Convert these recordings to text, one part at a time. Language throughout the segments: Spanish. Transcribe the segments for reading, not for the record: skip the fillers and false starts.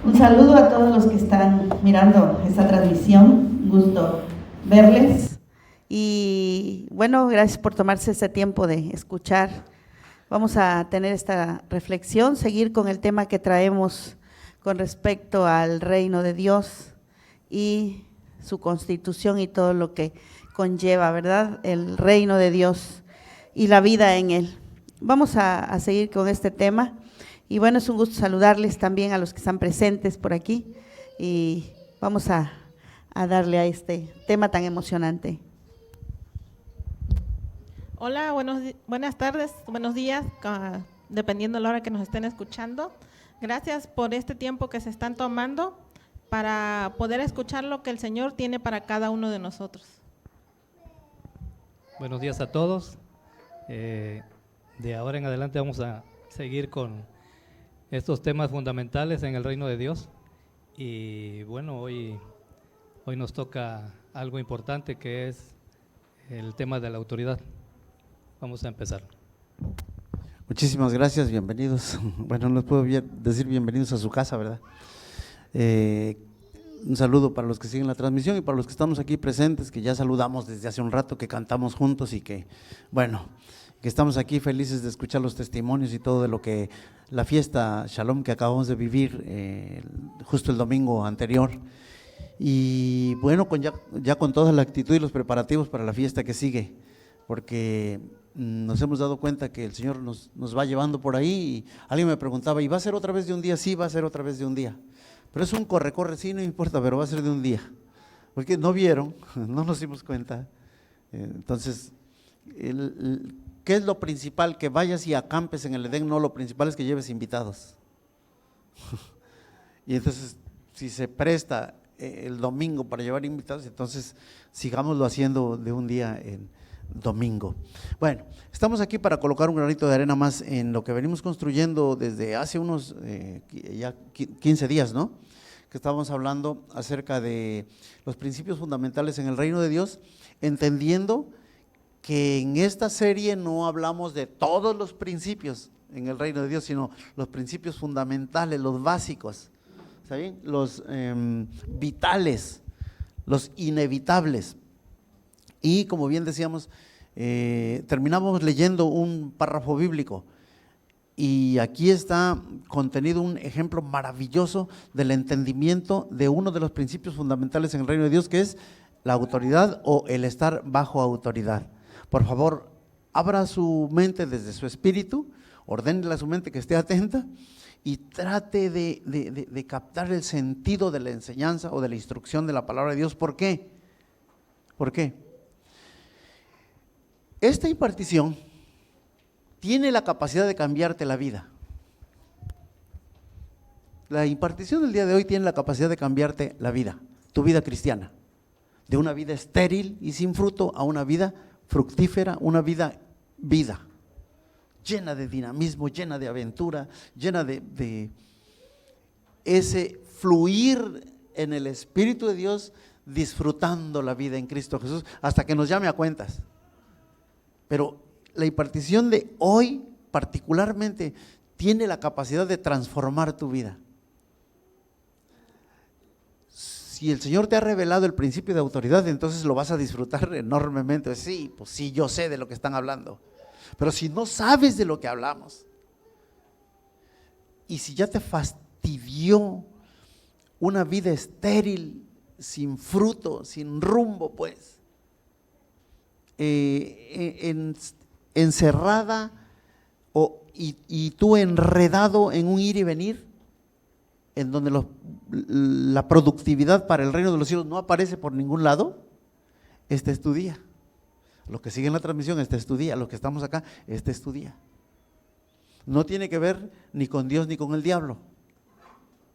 Un saludo a todos los que están mirando esta transmisión, un gusto verles. Y bueno, gracias por tomarse este tiempo de escuchar. Vamos a tener esta reflexión, seguir con el tema que traemos con respecto al reino de Dios y su constitución y todo lo que conlleva, ¿verdad? El reino de Dios y la vida en él. Vamos a seguir con este tema. Y bueno, es un gusto saludarles también a los que están presentes por aquí y vamos a darle a este tema tan emocionante. Hola, buenas tardes, buenos días, dependiendo de la hora que nos estén escuchando. Gracias por este tiempo que se están tomando para poder escuchar lo que el Señor tiene para cada uno de nosotros. Buenos días a todos. De ahora en adelante vamos a seguir con estos temas fundamentales en el reino de Dios. Y bueno, hoy nos toca algo importante, que es el tema de la autoridad. Vamos a empezar. Muchísimas gracias, bienvenidos. Bueno, no les puedo decir bienvenidos a su casa, ¿verdad? Un saludo para los que siguen la transmisión y para los que estamos aquí presentes, que ya saludamos desde hace un rato, que cantamos juntos y que, bueno, que estamos aquí felices de escuchar los testimonios y todo de lo que la fiesta Shalom que acabamos de vivir justo el domingo anterior. Y bueno, ya con toda la actitud y los preparativos para la fiesta que sigue, porque nos hemos dado cuenta que el Señor nos va llevando por ahí. Y alguien me preguntaba, ¿y va a ser otra vez de un día? Sí, va a ser otra vez de un día, pero es un corre, sí, no importa, pero va a ser de un día, porque no vieron, no nos dimos cuenta. Entonces, ¿qué es lo principal? Que vayas y acampes en el Edén. No, lo principal es que lleves invitados. Y entonces, si se presta el domingo para llevar invitados, entonces sigámoslo haciendo de un día en domingo. Bueno, estamos aquí para colocar un granito de arena más en lo que venimos construyendo desde hace unos ya 15 días, ¿no? Que estábamos hablando acerca de los principios fundamentales en el reino de Dios, entendiendo que en esta serie no hablamos de todos los principios en el reino de Dios, sino los principios fundamentales, los básicos, ¿está bien? Los vitales, los inevitables. Y como bien decíamos, terminamos leyendo un párrafo bíblico y aquí está contenido un ejemplo maravilloso del entendimiento de uno de los principios fundamentales en el reino de Dios, que es la autoridad o el estar bajo autoridad. Por favor, abra su mente desde su espíritu, ordénele a su mente que esté atenta y trate de captar el sentido de la enseñanza o de la instrucción de la palabra de Dios. ¿Por qué? ¿Por qué? Esta impartición tiene la capacidad de cambiarte la vida. La impartición del día de hoy tiene la capacidad de cambiarte la vida, tu vida cristiana, de una vida estéril y sin fruto a una vida fructífera, una vida llena de dinamismo, llena de aventura, llena de ese fluir en el Espíritu de Dios, disfrutando la vida en Cristo Jesús hasta que nos llame a cuentas. Pero la impartición de hoy particularmente tiene la capacidad de transformar tu vida. Si el Señor te ha revelado el principio de autoridad, entonces lo vas a disfrutar enormemente. Sí, pues sí, yo sé de lo que están hablando. Pero si no sabes de lo que hablamos, y si ya te fastidió una vida estéril, sin fruto, sin rumbo, pues, encerrada y tú enredado en un ir y venir, en donde la productividad para el reino de los cielos no aparece por ningún lado, este es tu día. Los que siguen la transmisión, este es tu día. Los que estamos acá, este es tu día. No tiene que ver ni con Dios ni con el diablo,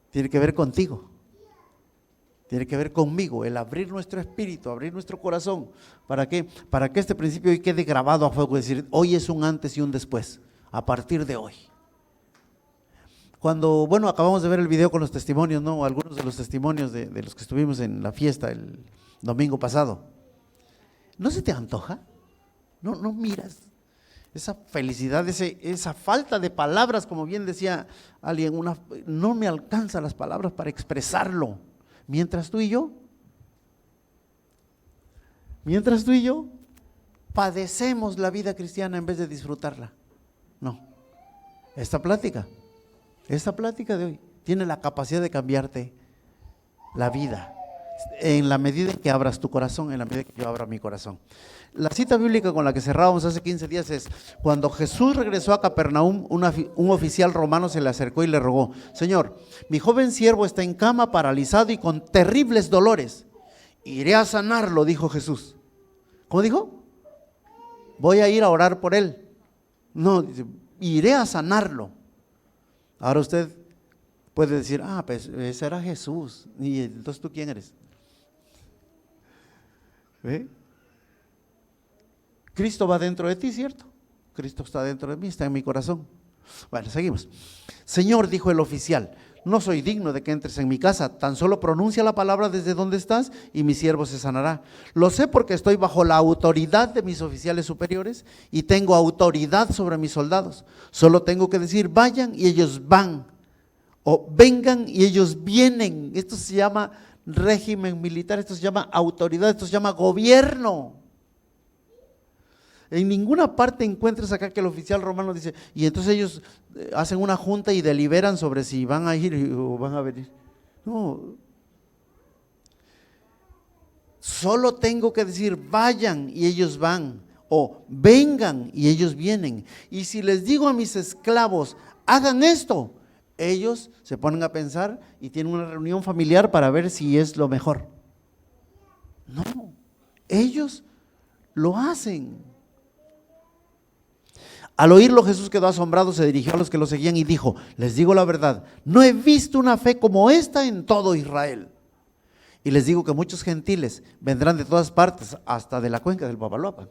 tiene que ver contigo. Tiene que ver conmigo, el abrir nuestro espíritu, abrir nuestro corazón. ¿Para qué? Para que este principio hoy quede grabado a fuego, es decir, hoy es un antes y un después, a partir de hoy. Cuando, bueno, acabamos de ver el video con los testimonios, ¿no? Algunos de los testimonios de los que estuvimos en la fiesta el domingo pasado. ¿No se te antoja? ¿No miras esa felicidad, esa falta de palabras, como bien decía alguien, no me alcanzan las palabras para expresarlo. Mientras tú y yo padecemos la vida cristiana en vez de disfrutarla. No, esta plática de hoy tiene la capacidad de cambiarte la vida, en la medida en que abras tu corazón, en la medida en que yo abra mi corazón. La cita bíblica con la que cerrábamos hace 15 días es: cuando Jesús regresó a Capernaum, un oficial romano se le acercó y le rogó: Señor, mi joven siervo está en cama, paralizado y con terribles dolores. Iré a sanarlo, dijo Jesús. ¿Cómo dijo? Voy a ir a orar por él. No, dice, iré a sanarlo. Ahora usted puede decir: pues ese era Jesús. Y entonces, ¿tú quién eres? ¿Ve? Cristo va dentro de ti, ¿cierto? Cristo está dentro de mí, está en mi corazón. Bueno, seguimos. Señor, dijo el oficial, no soy digno de que entres en mi casa, tan solo pronuncia la palabra desde donde estás y mi siervo se sanará. Lo sé porque estoy bajo la autoridad de mis oficiales superiores y tengo autoridad sobre mis soldados. Solo tengo que decir: vayan y ellos van, o vengan y ellos vienen. Esto se llama régimen militar, esto se llama autoridad, esto se llama gobierno. En ninguna parte encuentras acá que el oficial romano dice: y entonces ellos hacen una junta y deliberan sobre si van a ir o van a venir. No. Solo tengo que decir: vayan y ellos van, o vengan y ellos vienen. Y si les digo a mis esclavos: hagan esto, ellos se ponen a pensar y tienen una reunión familiar para ver si es lo mejor. No, ellos lo hacen. Al oírlo, Jesús quedó asombrado, se dirigió a los que lo seguían y dijo: les digo la verdad, no he visto una fe como esta en todo Israel. Y les digo que muchos gentiles vendrán de todas partes, hasta de la cuenca del Papaloapan,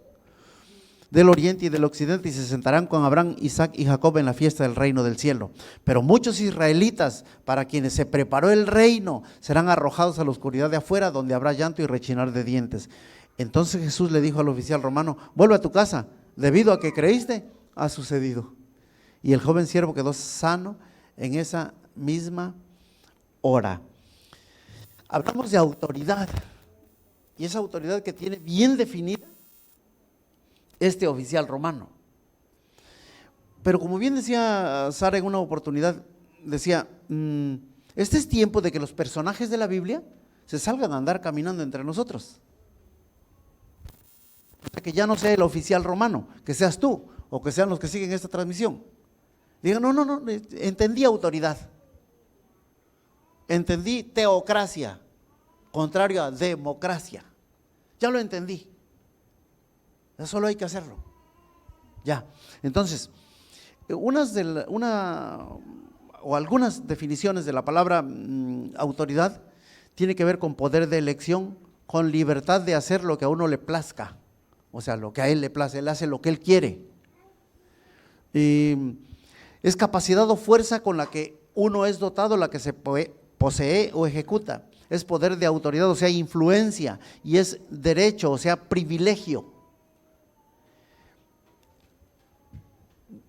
del oriente y del occidente, y se sentarán con Abraham, Isaac y Jacob en la fiesta del reino del cielo. Pero muchos israelitas, para quienes se preparó el reino, serán arrojados a la oscuridad de afuera, donde habrá llanto y rechinar de dientes. Entonces Jesús le dijo al oficial romano: vuelve a tu casa, debido a que creíste, ha sucedido. Y el joven siervo quedó sano en esa misma hora. Hablamos de autoridad, y esa autoridad que tiene bien definida este oficial romano. Pero como bien decía Sara en una oportunidad, decía: este es tiempo de que los personajes de la Biblia se salgan a andar caminando entre nosotros. O sea, que ya no sea el oficial romano, que seas tú, o que sean los que siguen esta transmisión. Digan: no, entendí autoridad, entendí teocracia, contrario a democracia. Ya lo entendí. Ya solo hay que hacerlo. Ya. Entonces, algunas definiciones de la palabra autoridad tiene que ver con poder de elección, con libertad de hacer lo que a uno le plazca. O sea, lo que a él le place, él hace lo que él quiere. Es capacidad o fuerza con la que uno es dotado, la que se posee o ejecuta. Es poder de autoridad, o sea, influencia, y es derecho, o sea, privilegio.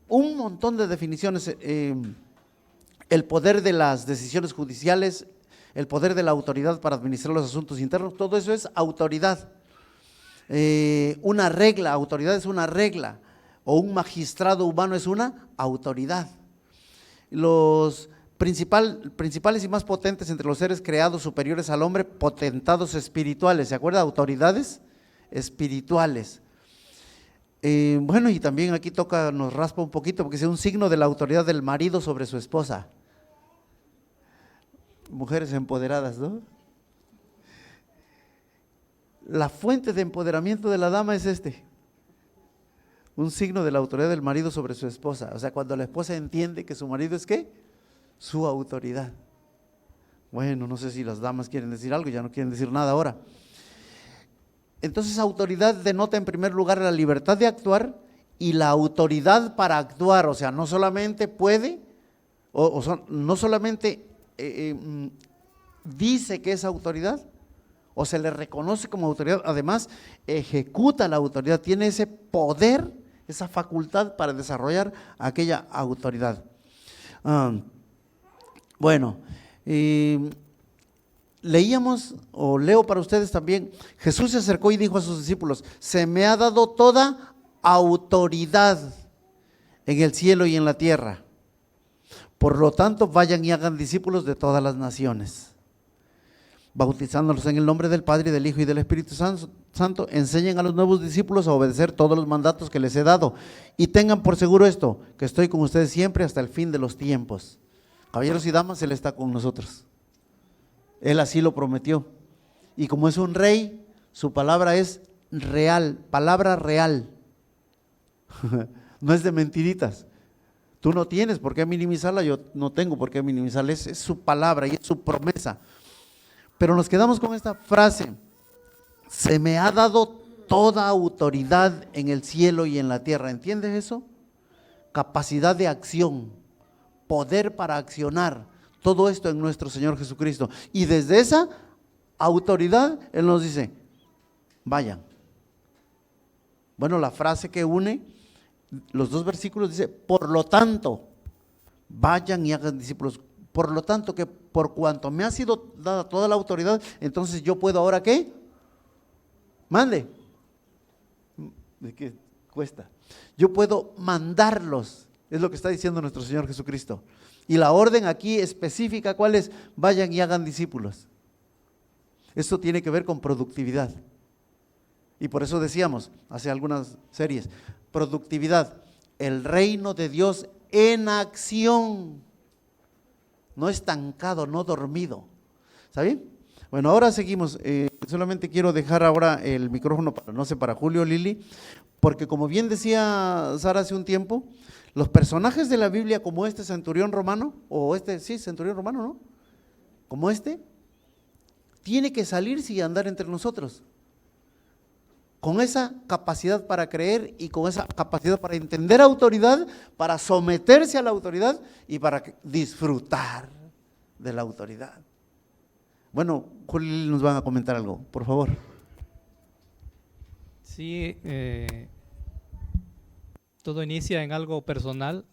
Un montón de definiciones: el poder de las decisiones judiciales, el poder de la autoridad para administrar los asuntos internos, todo eso es autoridad. Una regla, autoridad es una regla, o un magistrado humano es una autoridad. Los principales y más potentes entre los seres creados superiores al hombre, potentados espirituales, ¿se acuerda? Autoridades espirituales. Bueno, y también aquí nos raspa un poquito, porque es un signo de la autoridad del marido sobre su esposa. Mujeres empoderadas, ¿no? La fuente de empoderamiento de la dama es un signo de la autoridad del marido sobre su esposa. O sea, cuando la esposa entiende que su marido es ¿qué? Su autoridad. Bueno, no sé si las damas quieren decir algo, ya no quieren decir nada ahora. Entonces, autoridad denota en primer lugar la libertad de actuar y la autoridad para actuar. O sea, no solamente puede, no solamente dice que es autoridad, o se le reconoce como autoridad, además ejecuta la autoridad, tiene ese poder esa facultad para desarrollar aquella autoridad. Bueno, leíamos, o leo para ustedes también, Jesús se acercó y dijo a sus discípulos: se me ha dado toda autoridad en el cielo y en la tierra. Por lo tanto, vayan y hagan discípulos de todas las naciones, bautizándolos en el nombre del Padre, y del Hijo y del Espíritu Santo. Enseñen a los nuevos discípulos a obedecer todos los mandatos que les he dado. Y tengan por seguro esto, que estoy con ustedes siempre hasta el fin de los tiempos. Caballeros y damas, Él está con nosotros. Él así lo prometió. Y como es un rey, su palabra es real, palabra real. No es de mentiritas. Tú no tienes por qué minimizarla, yo no tengo por qué minimizarla. Es su palabra y es su promesa. Pero nos quedamos con esta frase: se me ha dado toda autoridad en el cielo y en la tierra. ¿Entiendes eso? Capacidad de acción, poder para accionar, todo esto en nuestro Señor Jesucristo. Y desde esa autoridad Él nos dice: vayan. Bueno, la frase que une los dos versículos dice: por lo tanto, vayan y hagan discípulos. Por lo tanto, que por cuanto me ha sido dada toda la autoridad, entonces yo puedo ahora, ¿qué? Mande. ¿De qué cuesta? Yo puedo mandarlos, es lo que está diciendo nuestro Señor Jesucristo. Y la orden aquí específica, ¿cuál es? Vayan y hagan discípulos. Esto tiene que ver con productividad. Y por eso decíamos, hace algunas series, productividad, el reino de Dios en acción, no estancado, no dormido. ¿Está bien? Bueno, ahora seguimos. Solamente quiero dejar ahora el micrófono para, no sé, para Julio o Lili, porque como bien decía Sara hace un tiempo, los personajes de la Biblia como este centurión romano, o centurión romano, ¿no? Como tiene que salirse y andar entre nosotros, con esa capacidad para creer y con esa capacidad para entender autoridad, para someterse a la autoridad y para disfrutar de la autoridad. Bueno, Julio, nos van a comentar algo, por favor. Sí, todo inicia en algo personal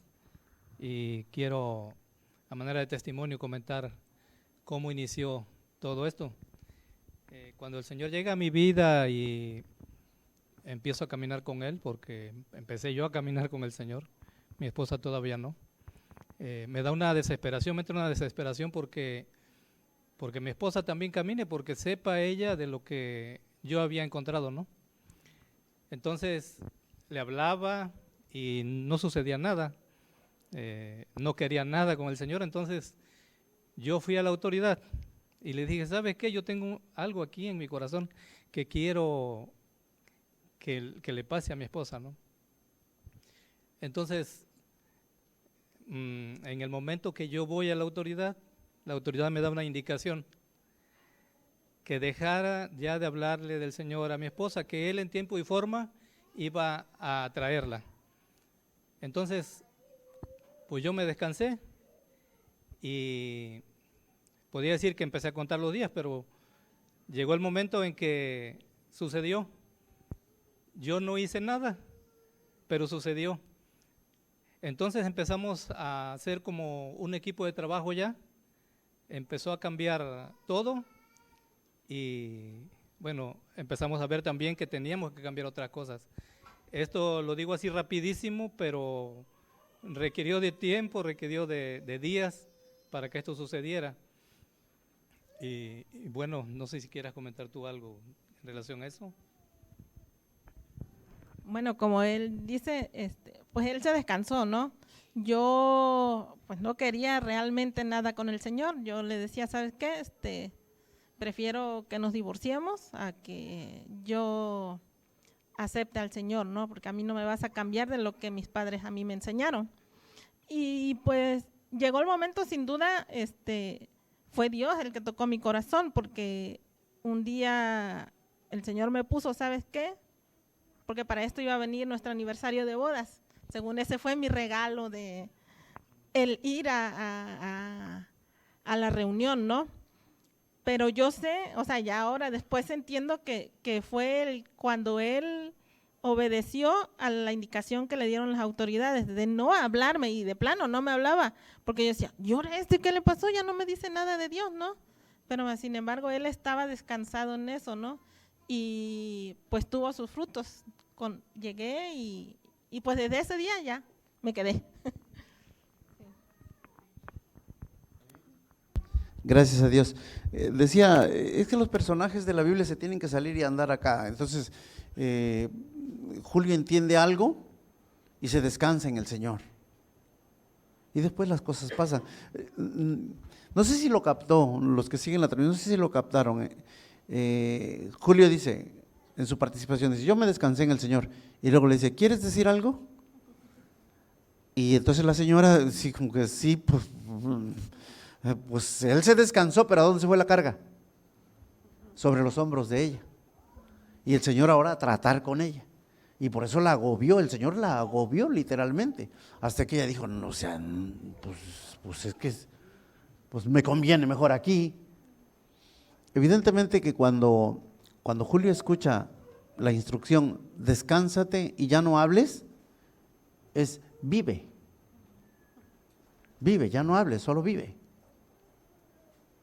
y quiero, a manera de testimonio, comentar cómo inició todo esto. Cuando el Señor llega a mi vida y empiezo a caminar con Él, porque empecé yo a caminar con el Señor, mi esposa todavía no, me da una desesperación, me entra una desesperación porque mi esposa también camine, porque sepa ella de lo que yo había encontrado, ¿no? Entonces le hablaba y no sucedía nada, no quería nada con el Señor. Entonces yo fui a la autoridad y le dije: ¿sabes qué? Yo tengo algo aquí en mi corazón que quiero que le pase a mi esposa, ¿no? Entonces, en el momento que yo voy a la autoridad me da una indicación, que dejara ya de hablarle del Señor a mi esposa, que Él en tiempo y forma iba a traerla. Entonces, pues yo me descansé y podía decir que empecé a contar los días, pero llegó el momento en que sucedió. Yo no hice nada, pero sucedió. Entonces empezamos a hacer como un equipo de trabajo ya, empezó a cambiar todo y bueno, empezamos a ver también que teníamos que cambiar otras cosas. Esto lo digo así rapidísimo, pero requirió de tiempo, requirió de días para que esto sucediera. Y bueno, no sé si quieras comentar tú algo en relación a eso. Bueno, como él dice, pues él se descansó, ¿no? Yo pues no quería realmente nada con el Señor. Yo le decía: ¿sabes qué? Prefiero que nos divorciemos a que yo acepte al Señor, ¿no? Porque a mí no me vas a cambiar de lo que mis padres a mí me enseñaron. Y pues llegó el momento, sin duda, fue Dios el que tocó mi corazón, porque un día el Señor me puso: ¿sabes qué? Porque para esto iba a venir nuestro aniversario de bodas. Según ese fue mi regalo de el ir a la reunión, ¿no? Pero yo sé, o sea, ya ahora después entiendo que fue cuando Él obedeció a la indicación que le dieron las autoridades de no hablarme, y de plano no me hablaba, porque yo decía, ¿y ahora qué le pasó? Ya no me dice nada de Dios, ¿no? Pero sin embargo él estaba descansado en eso, ¿no? Y pues tuvo sus frutos. Llegué y pues desde ese día ya me quedé. Gracias a Dios. Decía, es que los personajes de la Biblia se tienen que salir y andar acá. Entonces, Julio entiende algo y se descansa en el Señor. Y después las cosas pasan. No sé si lo captó, los que siguen la transmisión, no sé si lo captaron. Julio dice, en su participación, dice, yo me descansé en el Señor. Y luego le dice, ¿quieres decir algo? Y entonces la señora, sí, como que sí, pues él se descansó, pero ¿a dónde se fue la carga? Sobre los hombros de ella. Y el Señor ahora a tratar con ella. Y por eso la agobió, el Señor la agobió literalmente. Hasta que ella dijo, no, o sea, pues es que pues me conviene mejor aquí. Evidentemente que cuando Julio escucha la instrucción, descánsate y ya no hables, es vive. Vive, ya no hables, solo vive.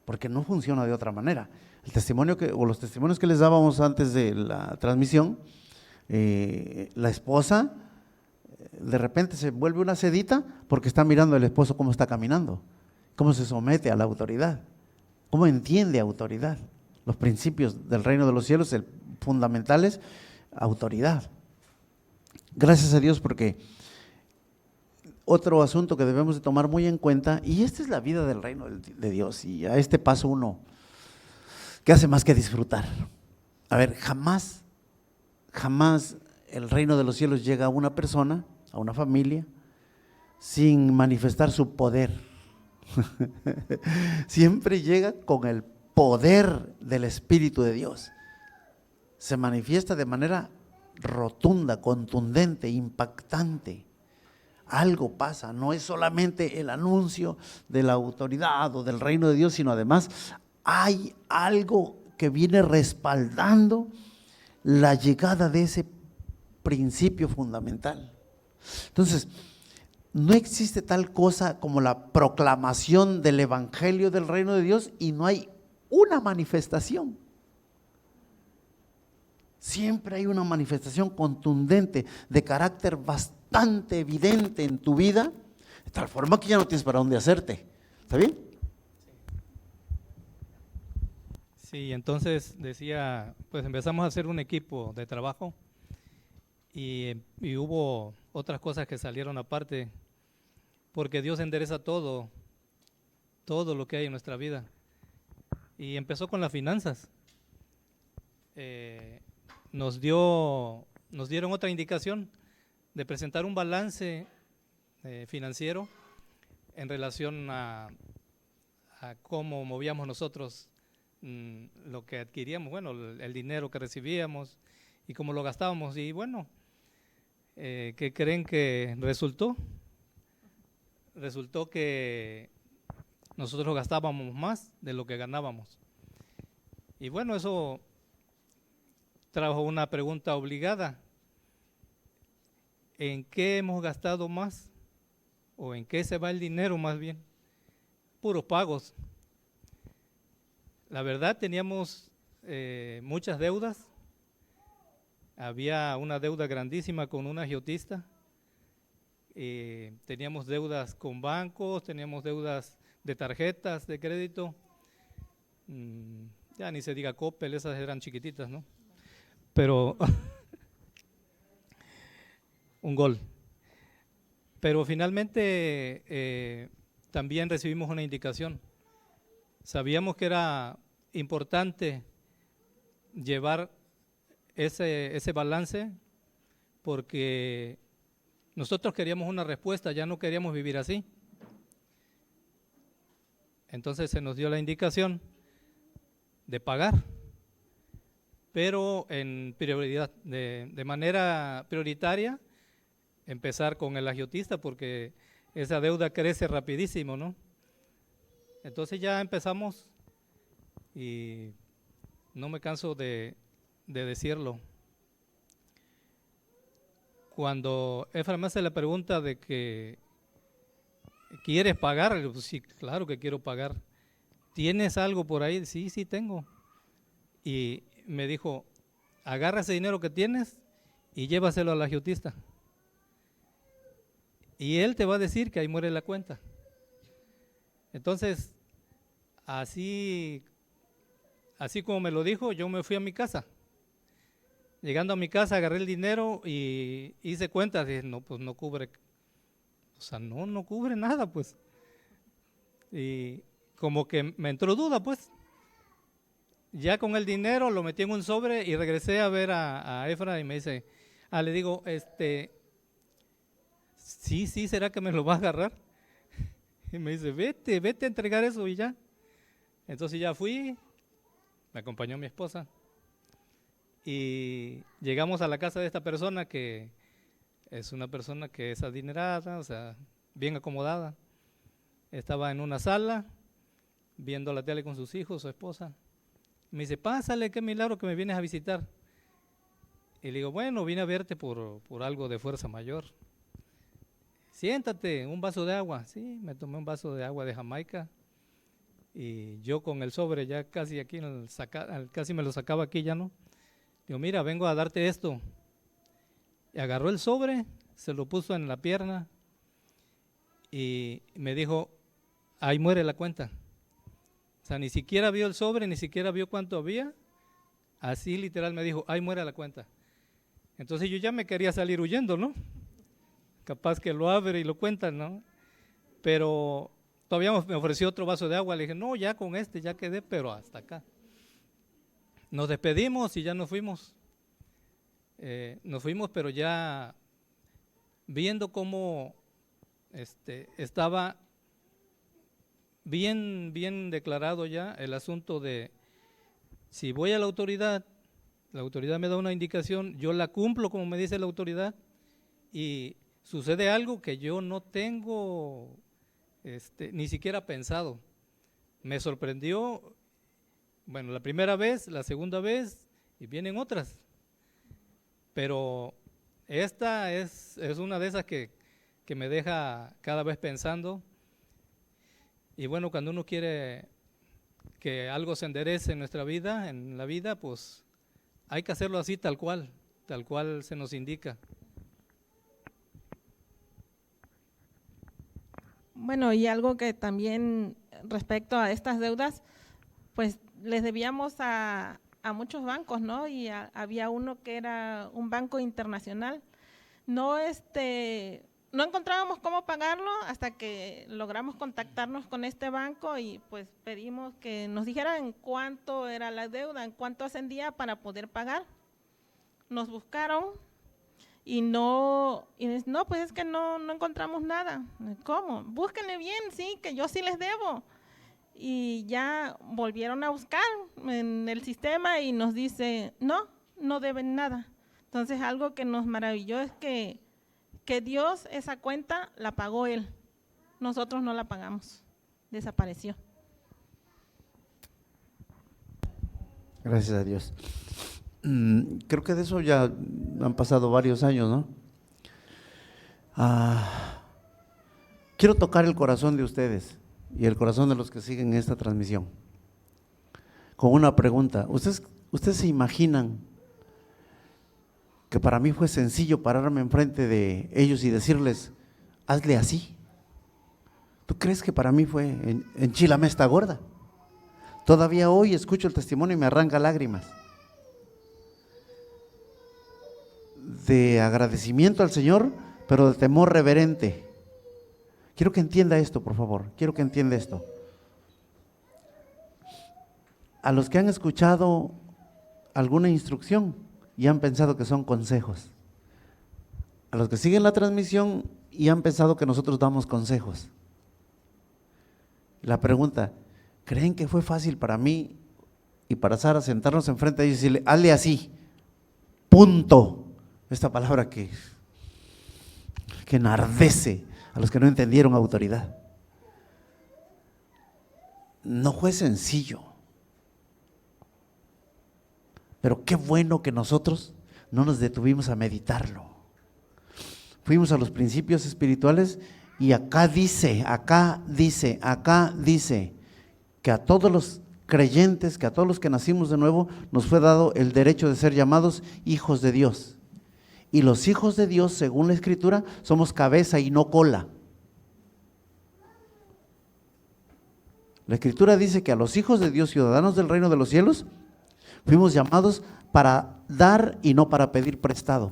Porque no funciona de otra manera. El testimonio los testimonios que les dábamos antes de la transmisión, la esposa de repente se vuelve una sedita porque está mirando al esposo cómo está caminando, cómo se somete a la autoridad, cómo entiende autoridad. Los principios del reino de los cielos, fundamentales, autoridad. Gracias a Dios porque otro asunto que debemos de tomar muy en cuenta, y esta es la vida del reino de Dios, y a este paso uno, ¿qué hace más que disfrutar? A ver, jamás el reino de los cielos llega a una persona, a una familia, sin manifestar su poder. Siempre llega con el poder del Espíritu de Dios. Se manifiesta de manera rotunda, contundente, impactante. Algo pasa, no es solamente el anuncio de la autoridad o del reino de Dios, sino además hay algo que viene respaldando la llegada de ese principio fundamental. Entonces, no existe tal cosa como la proclamación del evangelio del reino de Dios y no hay una manifestación. Siempre hay una manifestación contundente de carácter bastante evidente en tu vida, de tal forma que ya no tienes para dónde hacerte. ¿Está bien? Sí, entonces decía, pues empezamos a hacer un equipo de trabajo y hubo otras cosas que salieron aparte, porque Dios endereza todo lo que hay en nuestra vida. Y empezó con las finanzas. Nos dieron otra indicación de presentar un balance financiero en relación a cómo movíamos nosotros lo que adquiríamos, bueno, el dinero que recibíamos y cómo lo gastábamos. Y bueno, ¿qué creen que resultó? Resultó que nosotros gastábamos más de lo que ganábamos. Y bueno, eso trajo una pregunta obligada. ¿En qué hemos gastado más? ¿O en qué se va el dinero más bien? Puros pagos. La verdad, teníamos muchas deudas. Había una deuda grandísima con una agiotista. Teníamos deudas con bancos, teníamos deudas de tarjetas de crédito. Ya ni se diga Coppel, esas eran chiquititas, ¿no? Pero un gol. Pero finalmente también recibimos una indicación. Sabíamos que era importante llevar ese balance porque nosotros queríamos una respuesta, ya no queríamos vivir así. Entonces se nos dio la indicación de pagar, pero en prioridad, de manera prioritaria, empezar con el agiotista porque esa deuda crece rapidísimo, ¿no? Entonces ya empezamos y no me canso de decirlo. cuando Efraín me hace la pregunta de que ¿quieres pagar? Le digo, pues sí, claro que quiero pagar. ¿Tienes algo por ahí? Sí, sí tengo. Y me dijo, agarra ese dinero que tienes y llévaselo al agiotista. Y él te va a decir que ahí muere la cuenta. Entonces, así como me lo dijo, yo me fui a mi casa. Llegando a mi casa, agarré el dinero y hice cuentas. Dije, no, pues no cubre. O sea, no cubre nada, pues. Y como que me entró duda, pues. Ya con el dinero lo metí en un sobre y regresé a ver a Efra y me dice, le digo, sí, ¿será que me lo va a agarrar? Y me dice, vete a entregar eso y ya. Entonces ya fui, me acompañó mi esposa y llegamos a la casa de esta persona que es una persona que es adinerada, o sea, bien acomodada. Estaba en una sala viendo la tele con sus hijos, su esposa. Me dice, pásale, qué milagro que me vienes a visitar. Y le digo, bueno, vine a verte por algo de fuerza mayor. Siéntate, un vaso de agua. Sí, me tomé un vaso de agua de Jamaica. Y yo con el sobre ya casi aquí, casi me lo sacaba aquí, ya no. Digo, mira, vengo a darte esto. Y agarró el sobre, se lo puso en la pierna y me dijo, ahí muere la cuenta. O sea, ni siquiera vio el sobre, ni siquiera vio cuánto había. Así literal me dijo, ahí muere la cuenta. Entonces yo ya me quería salir huyendo, ¿no? Capaz que lo abre y lo cuenta, ¿no? Pero todavía me ofreció otro vaso de agua. Le dije, no, ya con este ya quedé, pero hasta acá. Nos despedimos y ya nos fuimos. Pero ya viendo cómo estaba bien declarado ya el asunto de si voy a la autoridad me da una indicación, yo la cumplo como me dice la autoridad y sucede algo que yo no tengo ni siquiera pensado. Me sorprendió, bueno, la primera vez, la segunda vez y vienen otras, pero esta es una de esas que me deja cada vez pensando. Y bueno, cuando uno quiere que algo se enderece en nuestra vida, en la vida, pues hay que hacerlo así tal cual se nos indica. Bueno, y algo que también respecto a estas deudas, pues les debíamos a muchos bancos, ¿no? Y había uno que era un banco internacional. No encontrábamos cómo pagarlo hasta que logramos contactarnos con este banco y pues pedimos que nos dijeran cuánto era la deuda, en cuánto ascendía para poder pagar. Nos buscaron y pues es que no encontramos nada. ¿Cómo? Búsquenle bien, sí, que yo sí les debo. Y ya volvieron a buscar en el sistema y nos dice, no deben nada. Entonces algo que nos maravilló es que Dios esa cuenta la pagó Él, nosotros no la pagamos, desapareció. Gracias a Dios. Creo que de eso ya han pasado varios años, ¿no? Quiero tocar el corazón de ustedes y el corazón de los que siguen esta transmisión con una pregunta. ¿Ustedes se imaginan que para mí fue sencillo pararme enfrente de ellos y decirles, hazle así? ¿Tú crees que para mí fue enchilame esta gorda? Todavía hoy escucho el testimonio y me arranca lágrimas de agradecimiento al Señor, pero de temor reverente. Quiero que entienda esto, por favor, quiero que entienda esto. A los que han escuchado alguna instrucción y han pensado que son consejos, a los que siguen la transmisión y han pensado que nosotros damos consejos. La pregunta, ¿creen que fue fácil para mí y para Sara sentarnos enfrente de ellos y decirle, hazle así, punto? Esta palabra que enardece a los que no entendieron autoridad. No fue sencillo. Pero qué bueno que nosotros no nos detuvimos a meditarlo. fuimos a los principios espirituales y acá dice que a todos los creyentes, que a todos los que nacimos de nuevo, nos fue dado el derecho de ser llamados hijos de Dios. Y los hijos de Dios, según la Escritura, somos cabeza y no cola. La Escritura dice que a los hijos de Dios, ciudadanos del reino de los cielos, fuimos llamados para dar y no para pedir prestado.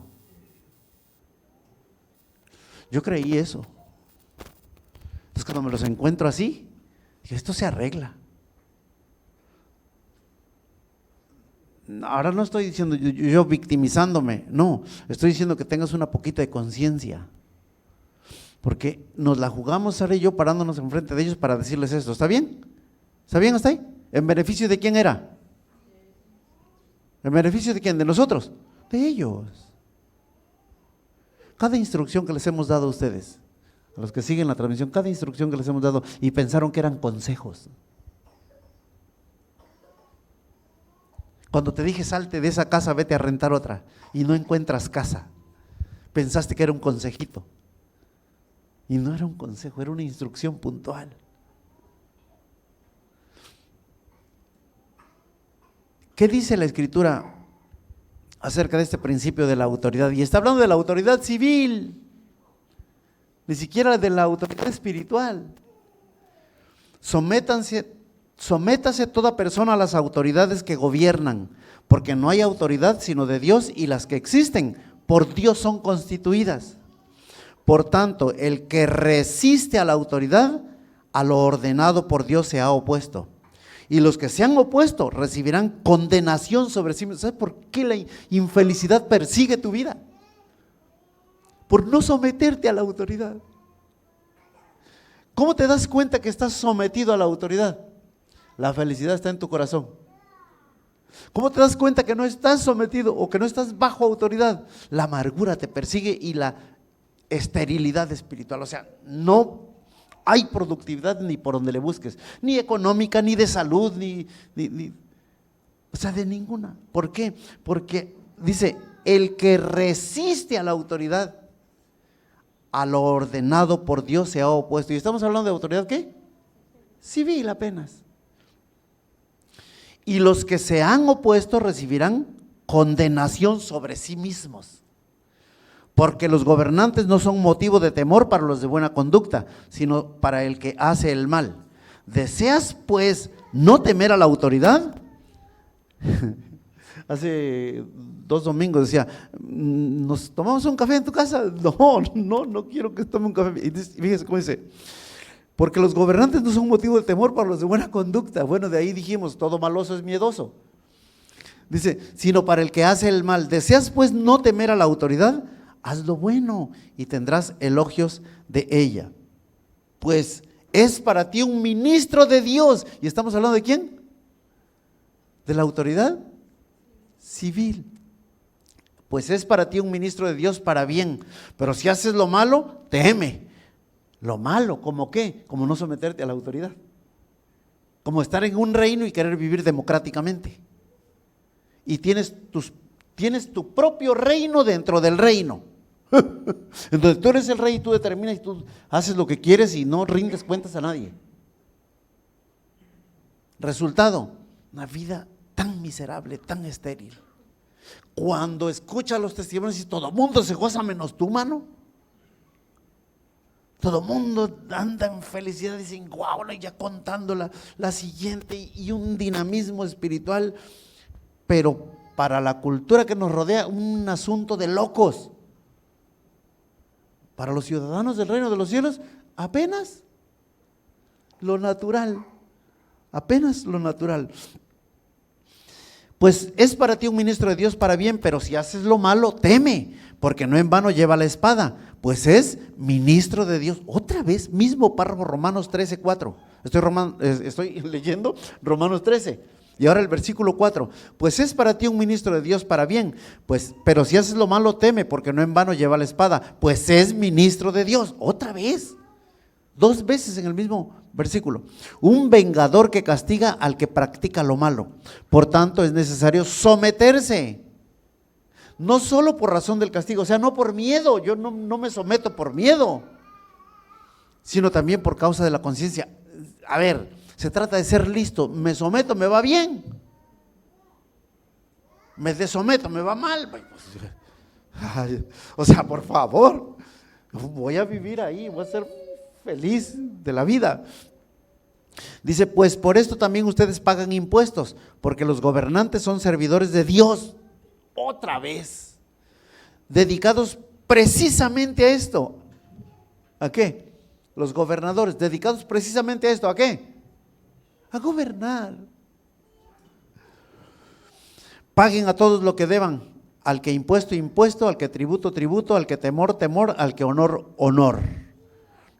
Yo creí eso. Entonces cuando me los encuentro así, dije, esto se arregla. Ahora no estoy diciendo yo victimizándome, no, estoy diciendo que tengas una poquita de conciencia. Porque nos la jugamos Sara y yo parándonos enfrente de ellos para decirles esto. ¿Está bien? ¿Está bien hasta ahí? ¿En beneficio de quién era? ¿En beneficio de quién? ¿De nosotros? De ellos. Cada instrucción que les hemos dado a ustedes, a los que siguen la transmisión, cada instrucción que les hemos dado y pensaron que eran consejos. Cuando te dije salte de esa casa, vete a rentar otra y no encuentras casa, pensaste que era un consejito. Y no era un consejo, era una instrucción puntual. ¿Qué dice la Escritura acerca de este principio de la autoridad? Y está hablando de la autoridad civil, ni siquiera de la autoridad espiritual. Sométase toda persona a las autoridades que gobiernan, porque no hay autoridad sino de Dios, y las que existen por Dios son constituidas. Por tanto, el que resiste a la autoridad, a lo ordenado por Dios se ha opuesto. Y los que se han opuesto recibirán condenación sobre sí mismos. ¿Sabes por qué la infelicidad persigue tu vida? Por no someterte a la autoridad. ¿Cómo te das cuenta que estás sometido a la autoridad? La felicidad está en tu corazón. ¿Cómo te das cuenta que no estás sometido o que no estás bajo autoridad? La amargura te persigue y la esterilidad espiritual. O sea, no hay productividad ni por donde le busques, ni económica, ni de salud, o sea, de ninguna. ¿Por qué? Porque dice, el que resiste a la autoridad, a lo ordenado por Dios se ha opuesto. Y estamos hablando de autoridad, ¿qué? Civil apenas. Y los que se han opuesto recibirán condenación sobre sí mismos. Porque los gobernantes no son motivo de temor para los de buena conducta, sino para el que hace el mal. ¿Deseas pues no temer a la autoridad? Hace 2 domingos decía, ¿nos tomamos un café en tu casa? No quiero que tome un café. Y fíjese cómo dice, porque los gobernantes no son motivo de temor para los de buena conducta. Bueno, de ahí dijimos, todo maloso es miedoso. Dice, sino para el que hace el mal. ¿Deseas pues no temer a la autoridad? Haz lo bueno y tendrás elogios de ella. Pues es para ti un ministro de Dios. ¿Y estamos hablando de quién? ¿De la autoridad civil? Pues es para ti un ministro de Dios para bien. Pero si haces lo malo, teme. Lo malo, ¿cómo qué? Como no someterte a la autoridad. Como estar en un reino y querer vivir democráticamente. Y tienes tu propio reino dentro del reino. Entonces tú eres el rey y tú determinas y tú haces lo que quieres y no rindes cuentas a nadie. Resultado, una vida tan miserable, tan estéril. Cuando escuchas los testimonios y todo el mundo se goza menos tu mano. Todo el mundo anda en felicidad y dicen, guau, ya contando la siguiente, y un dinamismo espiritual, pero para la cultura que nos rodea, un asunto de locos. Para los ciudadanos del reino de los cielos, apenas lo natural, apenas lo natural. Pues es para ti un ministro de Dios para bien, pero si haces lo malo, teme, porque no en vano lleva la espada, pues es ministro de Dios. Otra vez, mismo párrafo, Romanos 13:4. Estoy leyendo Romanos 13. Y ahora el versículo 4, pues es para ti un ministro de Dios para bien, pues, pero si haces lo malo, teme, porque no en vano lleva la espada, pues es ministro de Dios. Otra vez, 2 veces en el mismo versículo. Un vengador que castiga al que practica lo malo. Por tanto, es necesario someterse. No solo por razón del castigo, o sea, no por miedo, yo no me someto por miedo, sino también por causa de la conciencia. A ver, se trata de ser listo, me someto, me va bien, me desometo, me va mal. Ay, o sea, por favor, voy a vivir ahí, voy a ser feliz de la vida. Dice, pues por esto también ustedes pagan impuestos, porque los gobernantes son servidores de Dios, otra vez, dedicados precisamente a esto. ¿A qué? Los gobernadores, dedicados precisamente a esto, ¿a qué? A gobernar. Paguen a todos lo que deban, al que impuesto, impuesto, al que tributo, tributo, al que temor, temor, al que honor, honor.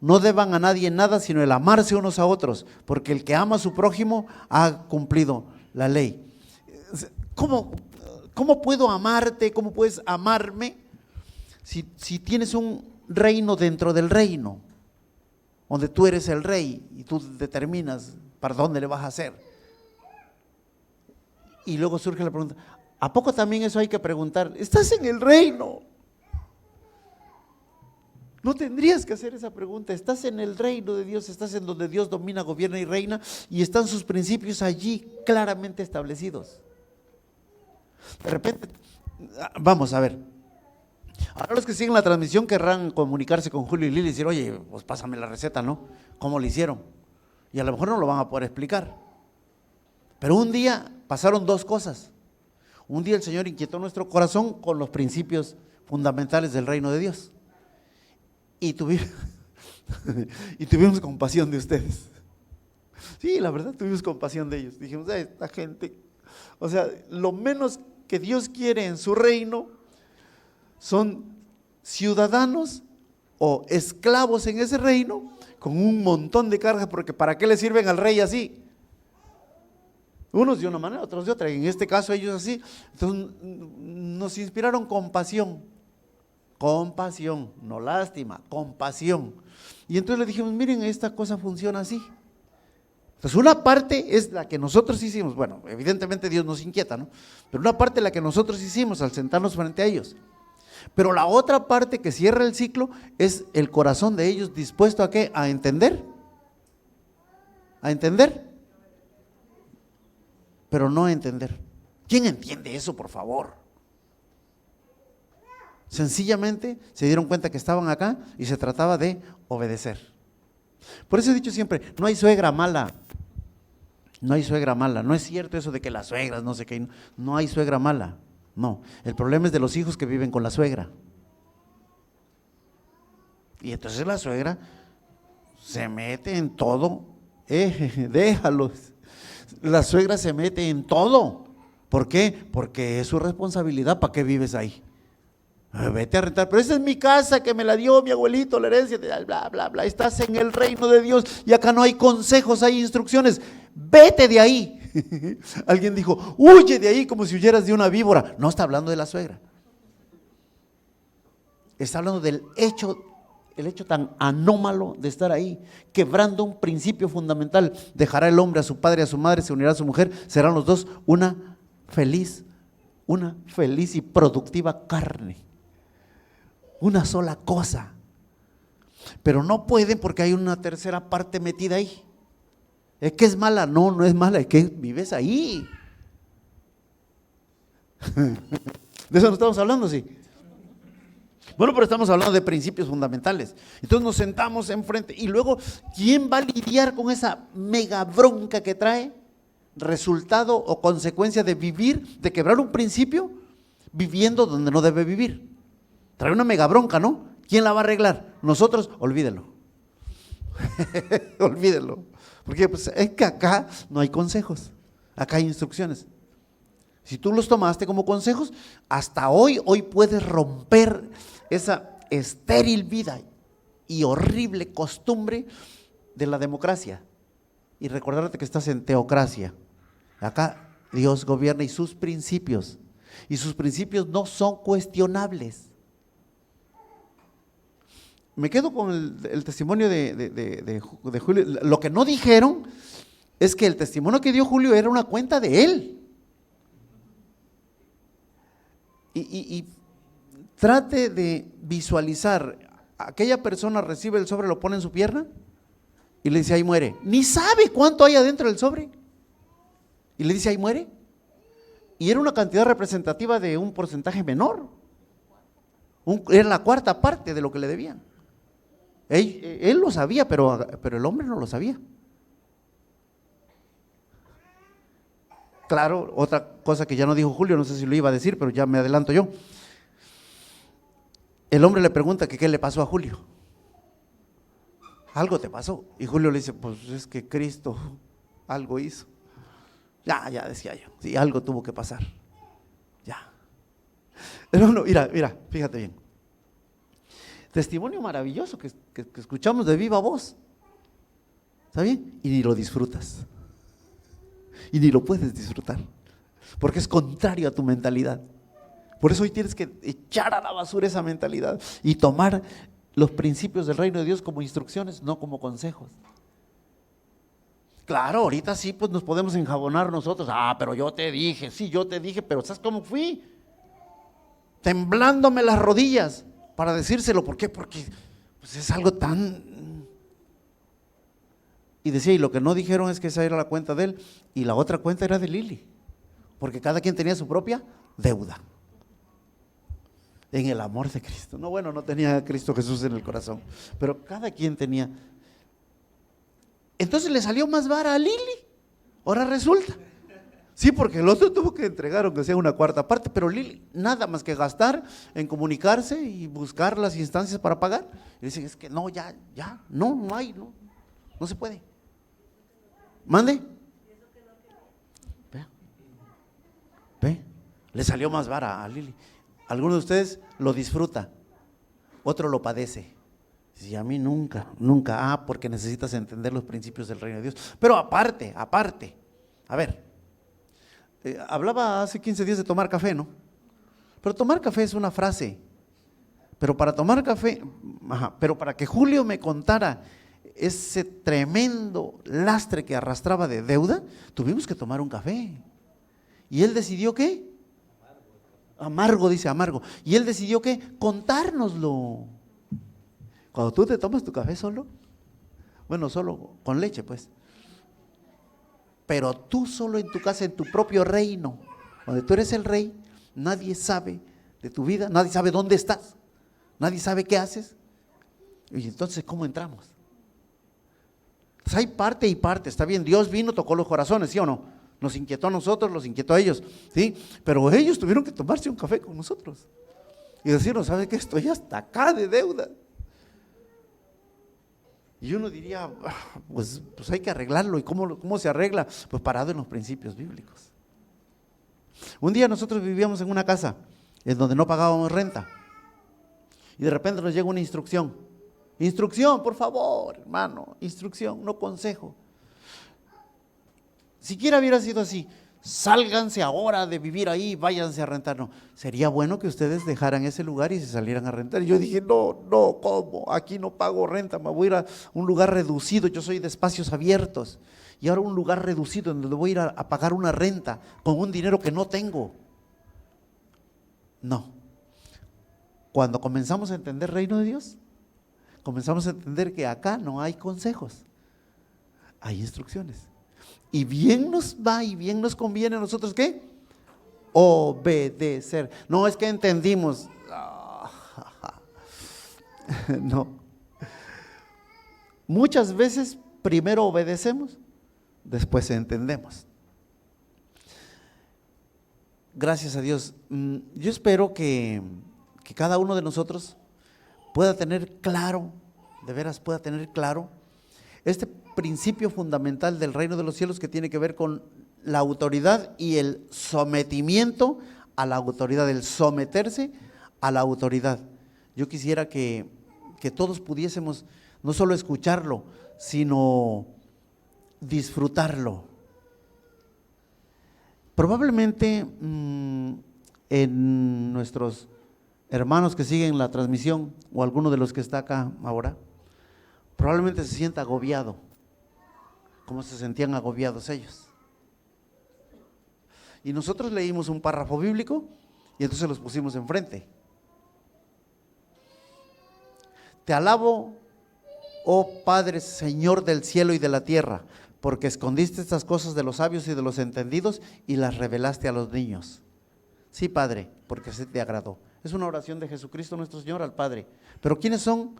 No deban a nadie nada, sino el amarse unos a otros, porque el que ama a su prójimo ha cumplido la ley. ¿Cómo puedo amarte? ¿Cómo puedes amarme si tienes un reino dentro del reino, donde tú eres el rey y tú determinas para dónde le vas a hacer? Y luego surge la pregunta, ¿a poco también eso hay que preguntar? Estás en el reino. No tendrías que hacer esa pregunta, estás en el reino de Dios, estás en donde Dios domina, gobierna y reina, y están sus principios allí claramente establecidos. De repente, vamos a ver, ahora los que siguen la transmisión querrán comunicarse con Julio y Lili y decir, oye, pues pásame la receta, ¿no? ¿Cómo lo hicieron? Y a lo mejor no lo van a poder explicar. Pero un día pasaron dos cosas. Un día el Señor inquietó nuestro corazón con los principios fundamentales del reino de Dios. Y tuvimos compasión de ustedes. Sí, la verdad, tuvimos compasión de ellos. Dijimos, esta gente, o sea, lo menos que Dios quiere en su reino son ciudadanos o esclavos en ese reino con un montón de cargas, porque ¿para qué le sirven al rey así? Unos de una manera, otros de otra, en este caso ellos así. Entonces nos inspiraron compasión, no lástima, compasión. Y entonces le dijimos, miren, esta cosa funciona así. Entonces una parte es la que nosotros hicimos, bueno, evidentemente Dios nos inquieta, ¿no? Pero una parte es la que nosotros hicimos al sentarnos frente a ellos. Pero la otra parte que cierra el ciclo es el corazón de ellos dispuesto a ¿qué? A entender. A entender. Pero no a entender. ¿Quién entiende eso, por favor? Sencillamente se dieron cuenta que estaban acá y se trataba de obedecer. Por eso he dicho siempre, no hay suegra mala. No hay suegra mala. No es cierto eso de que las suegras, no sé qué, no hay suegra mala. No, el problema es de los hijos que viven con la suegra. Y entonces la suegra se mete en todo. Déjalos. La suegra se mete en todo. ¿Por qué? Porque es su responsabilidad. ¿Para qué vives ahí? Vete a rentar, pero esa es mi casa que me la dio mi abuelito, la herencia, bla, bla, bla. Estás en el reino de Dios y acá no hay consejos, hay instrucciones. Vete de ahí. Alguien dijo, huye de ahí como si huyeras de una víbora. No está hablando de la suegra. Está hablando del hecho, el hecho tan anómalo de estar ahí, quebrando un principio fundamental. Dejará el hombre a su padre y a su madre, se unirá a su mujer, serán los dos una feliz y productiva carne. Una sola cosa. Pero no pueden porque hay una tercera parte metida ahí. ¿Es que es mala? No, no es mala, es que vives ahí. De eso no estamos hablando, sí. Bueno, pero estamos hablando de principios fundamentales. Entonces nos sentamos enfrente y luego, ¿quién va a lidiar con esa mega bronca que trae? Resultado o consecuencia de vivir, de quebrar un principio, viviendo donde no debe vivir. Trae una mega bronca, ¿no? ¿Quién la va a arreglar? Nosotros, olvídelo. Olvídelo. Porque pues, es que acá no hay consejos, acá hay instrucciones. Si tú los tomaste como consejos, hasta hoy puedes romper esa estéril vida y horrible costumbre de la democracia y recordarte que estás en teocracia. Acá Dios gobierna y sus principios no son cuestionables. Me quedo con el testimonio de Julio. Lo que no dijeron es que el testimonio que dio Julio era una cuenta de él. y trate de visualizar, aquella persona recibe el sobre, lo pone en su pierna y le dice, ahí muere. Ni sabe cuánto hay adentro del sobre. Y le dice, ahí muere. Y era una cantidad representativa de un porcentaje menor. Era la cuarta parte de lo que le debían. Él lo sabía, pero el hombre no lo sabía. Claro, otra cosa que ya no dijo Julio, no sé si lo iba a decir, pero ya me adelanto yo. El hombre le pregunta que qué le pasó a Julio. Algo te pasó. Y Julio le dice, pues es que Cristo algo hizo. Ya decía yo, sí, algo tuvo que pasar. Ya. Hermano, mira, fíjate bien. Testimonio maravilloso que escuchamos de viva voz. ¿Está bien? Y ni lo disfrutas. Y ni lo puedes disfrutar. Porque es contrario a tu mentalidad. Por eso hoy tienes que echar a la basura esa mentalidad y tomar los principios del reino de Dios como instrucciones, no como consejos. Claro, ahorita sí, pues nos podemos enjabonar nosotros. Pero yo te dije, sí, yo te dije, pero ¿sabes cómo fui? Temblándome las rodillas para decírselo. ¿Por qué? Porque pues es algo tan... Y decía, y lo que no dijeron es que esa era la cuenta de él y la otra cuenta era de Lili, porque cada quien tenía su propia deuda. En el amor de Cristo. No, bueno, no tenía a Cristo Jesús en el corazón, pero cada quien tenía. Entonces le salió más vara a Lili. Ahora resulta. Sí, porque el otro tuvo que entregar, aunque sea una cuarta parte, pero Lili, nada más que gastar en comunicarse y buscar las instancias para pagar. Y dicen, es que no, ya, no hay, no se puede. Mande. Ve, le salió más vara a Lili. Alguno de ustedes lo disfruta, otro lo padece. Y a mí nunca, porque necesitas entender los principios del reino de Dios. Pero aparte, a ver, hablaba hace 15 días de tomar café, ¿no? Pero tomar café es una frase. Pero para tomar café, pero para que Julio me contara ese tremendo lastre que arrastraba de deuda, tuvimos que tomar un café. ¿Y él decidió qué? Amargo, dice amargo. ¿Y él decidió qué? Contárnoslo. Cuando tú te tomas tu café solo, bueno, solo con leche pues, pero tú solo en tu casa, en tu propio reino, donde tú eres el rey, nadie sabe de tu vida, nadie sabe dónde estás, nadie sabe qué haces. Y entonces, ¿cómo entramos? Pues hay parte y parte, está bien, Dios vino, tocó los corazones, ¿sí o no? Nos inquietó a nosotros, los inquietó a ellos, ¿sí? Pero ellos tuvieron que tomarse un café con nosotros y decirnos, ¿sabe qué? Estoy hasta acá de deuda. Y uno diría, pues hay que arreglarlo. ¿Y cómo se arregla? Pues parado en los principios bíblicos. Un día nosotros vivíamos en una casa en donde no pagábamos renta y de repente nos llega una instrucción. Instrucción, por favor, hermano, instrucción, no consejo. Siquiera hubiera sido así, sálganse ahora de vivir ahí, váyanse a rentar. No, sería bueno que ustedes dejaran ese lugar y se salieran a rentar. Y yo dije, no, ¿cómo? Aquí no pago renta, me voy a ir a un lugar reducido, yo soy de espacios abiertos. Y ahora un lugar reducido en donde voy a ir a pagar una renta con un dinero que no tengo. No. Cuando comenzamos a entender el reino de Dios, comenzamos a entender que acá no hay consejos, hay instrucciones. Y bien nos va y bien nos conviene a nosotros, ¿qué? Obedecer. No es que entendimos. No. Muchas veces primero obedecemos, después entendemos. Gracias a Dios. Yo espero que cada uno de nosotros pueda tener claro, de veras pueda tener claro, este principio fundamental del reino de los cielos que tiene que ver con la autoridad y el sometimiento a la autoridad, el someterse a la autoridad. Yo quisiera que todos pudiésemos no solo escucharlo, sino disfrutarlo. Probablemente en nuestros hermanos que siguen la transmisión o alguno de los que está acá ahora, probablemente se sienta agobiado, como se sentían agobiados ellos. Y nosotros leímos un párrafo bíblico Y entonces los pusimos enfrente. Te alabo, oh Padre, Señor del cielo y de la tierra, porque escondiste estas cosas de los sabios y de los entendidos y las revelaste a los niños. Sí, Padre, porque así te agradó. Es una oración de Jesucristo nuestro Señor al Padre. Pero ¿quiénes son?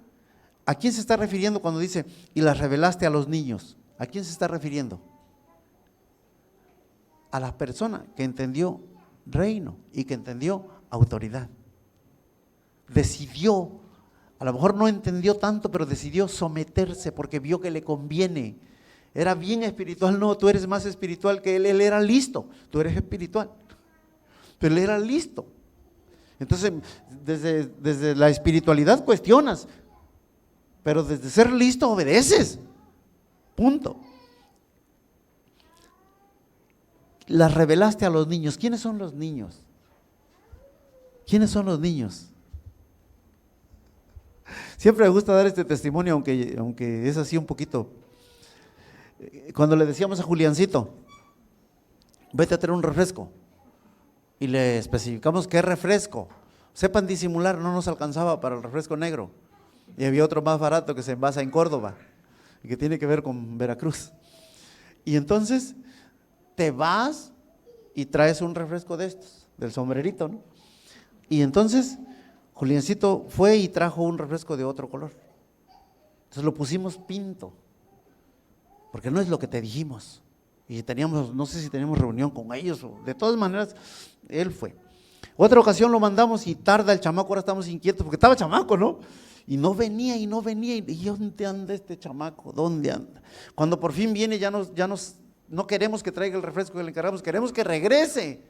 ¿A quién se está refiriendo cuando dice y las revelaste a los niños? ¿A quién se está refiriendo? A la persona que entendió reino y que entendió autoridad. Decidió, a lo mejor no entendió tanto, pero decidió someterse porque vio que le conviene. Era bien espiritual, no, tú eres más espiritual que él era listo, tú eres espiritual, pero él era listo. Entonces, desde la espiritualidad cuestionas, pero desde ser listo obedeces, punto. Las revelaste a los niños. ¿Quiénes son los niños? ¿Quiénes son los niños? Siempre me gusta dar este testimonio, aunque es así un poquito. Cuando le decíamos a Juliancito, vete a traer un refresco, y le especificamos qué refresco, sepan disimular, no nos alcanzaba para el refresco negro, y había otro más barato que se envasa en Córdoba, y que tiene que ver con Veracruz. Y entonces te vas y traes un refresco de estos, del sombrerito, ¿no? Y entonces Juliancito fue y trajo un refresco de otro color. Entonces lo pusimos pinto, porque no es lo que te dijimos. Y teníamos, no sé si teníamos reunión con ellos, o de todas maneras, él fue. Otra ocasión lo mandamos y tarda el chamaco, ahora estamos inquietos, porque estaba chamaco, ¿no? Y no venía, y ¿dónde anda este chamaco? ¿Dónde anda? Cuando por fin viene, no queremos que traiga el refresco que le encargamos, queremos que regrese.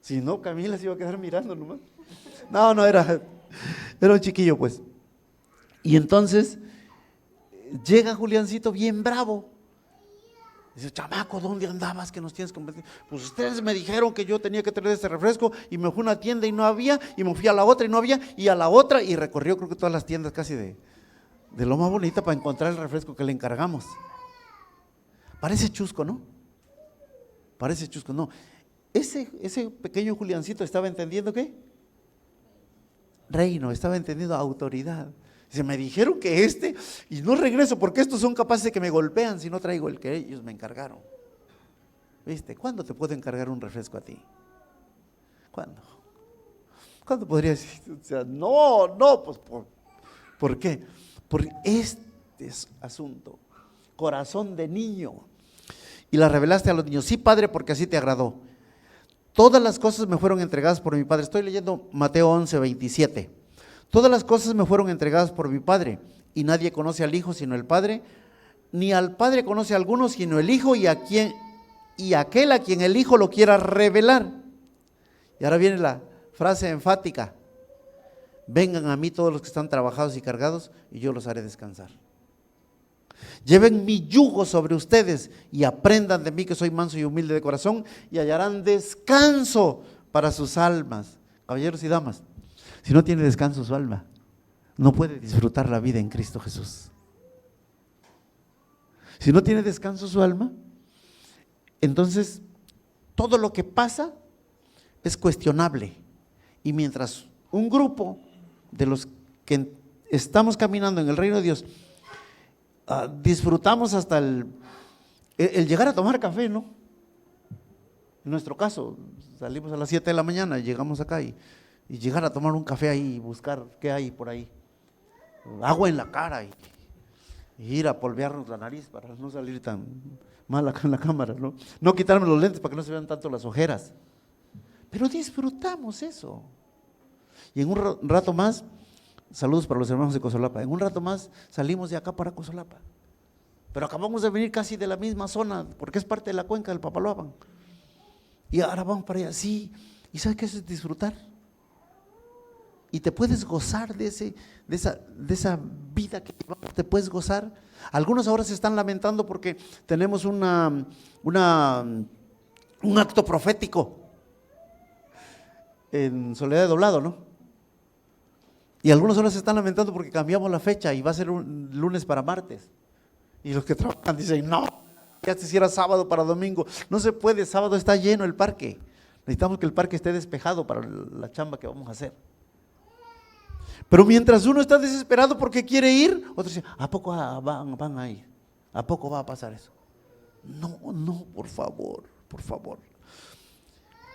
Si no, Camila se iba a quedar mirando nomás. No, era un chiquillo pues. Y entonces llega Juliancito bien bravo. Dice, chamaco, ¿dónde andabas que nos tienes que convertir? Pues ustedes me dijeron que yo tenía que traer este refresco y me fui a una tienda y no había, y me fui a la otra y no había, y a la otra, y recorrió creo que todas las tiendas casi de Loma Bonita para encontrar el refresco que le encargamos. Parece chusco, ¿no? Parece chusco, no. Ese pequeño Juliancito estaba entendiendo ¿qué? Reino, estaba entendiendo autoridad. Dice, me dijeron que y no regreso porque estos son capaces de que me golpean si no traigo el que ellos me encargaron. ¿Viste? ¿Cuándo te puedo encargar un refresco a ti? ¿Cuándo? ¿Cuándo podría decir? O sea, no, pues ¿por qué? Por este asunto, corazón de niño. Y la revelaste a los niños. Sí, Padre, porque así te agradó. Todas las cosas me fueron entregadas por mi Padre. Estoy leyendo Mateo 11, 27. Todas las cosas me fueron entregadas por mi Padre, y nadie conoce al Hijo sino el Padre, ni al Padre conoce a alguno sino el Hijo y aquel a quien el Hijo lo quiera revelar. Y ahora viene la frase enfática: vengan a mí todos los que están trabajados y cargados, y yo los haré descansar. Lleven mi yugo sobre ustedes y aprendan de mí, que soy manso y humilde de corazón, y hallarán descanso para sus almas. Caballeros y damas, si no tiene descanso su alma, no puede disfrutar la vida en Cristo Jesús. Si no tiene descanso su alma, entonces todo lo que pasa es cuestionable. Y mientras un grupo de los que estamos caminando en el reino de Dios, disfrutamos hasta el llegar a tomar café, ¿no? En nuestro caso, salimos a las 7 de la mañana, llegamos acá y llegar a tomar un café ahí y buscar qué hay por ahí, agua en la cara y ir a polvearnos la nariz para no salir tan mal acá en la cámara, no quitarme los lentes para que no se vean tanto las ojeras, pero disfrutamos eso. Y en un rato más, saludos para los hermanos de Cosolapa, en un rato más salimos de acá para Cosolapa, pero acabamos de venir casi de la misma zona porque es parte de la cuenca del Papaloapan, y ahora vamos para allá. Sí, ¿y sabes qué es disfrutar? Y te puedes gozar de esa vida que te puedes gozar. Algunos ahora se están lamentando porque tenemos un acto profético en Soledad de Doblado, ¿no? Y algunos ahora se están lamentando porque cambiamos la fecha y va a ser un lunes para martes. Y los que trabajan dicen, no, ya se hiciera sábado para domingo. No se puede, sábado está lleno el parque. Necesitamos que el parque esté despejado para la chamba que vamos a hacer. Pero mientras uno está desesperado porque quiere ir, otro dice, ¿a poco van a ir? ¿A poco va a pasar eso? No, por favor, por favor.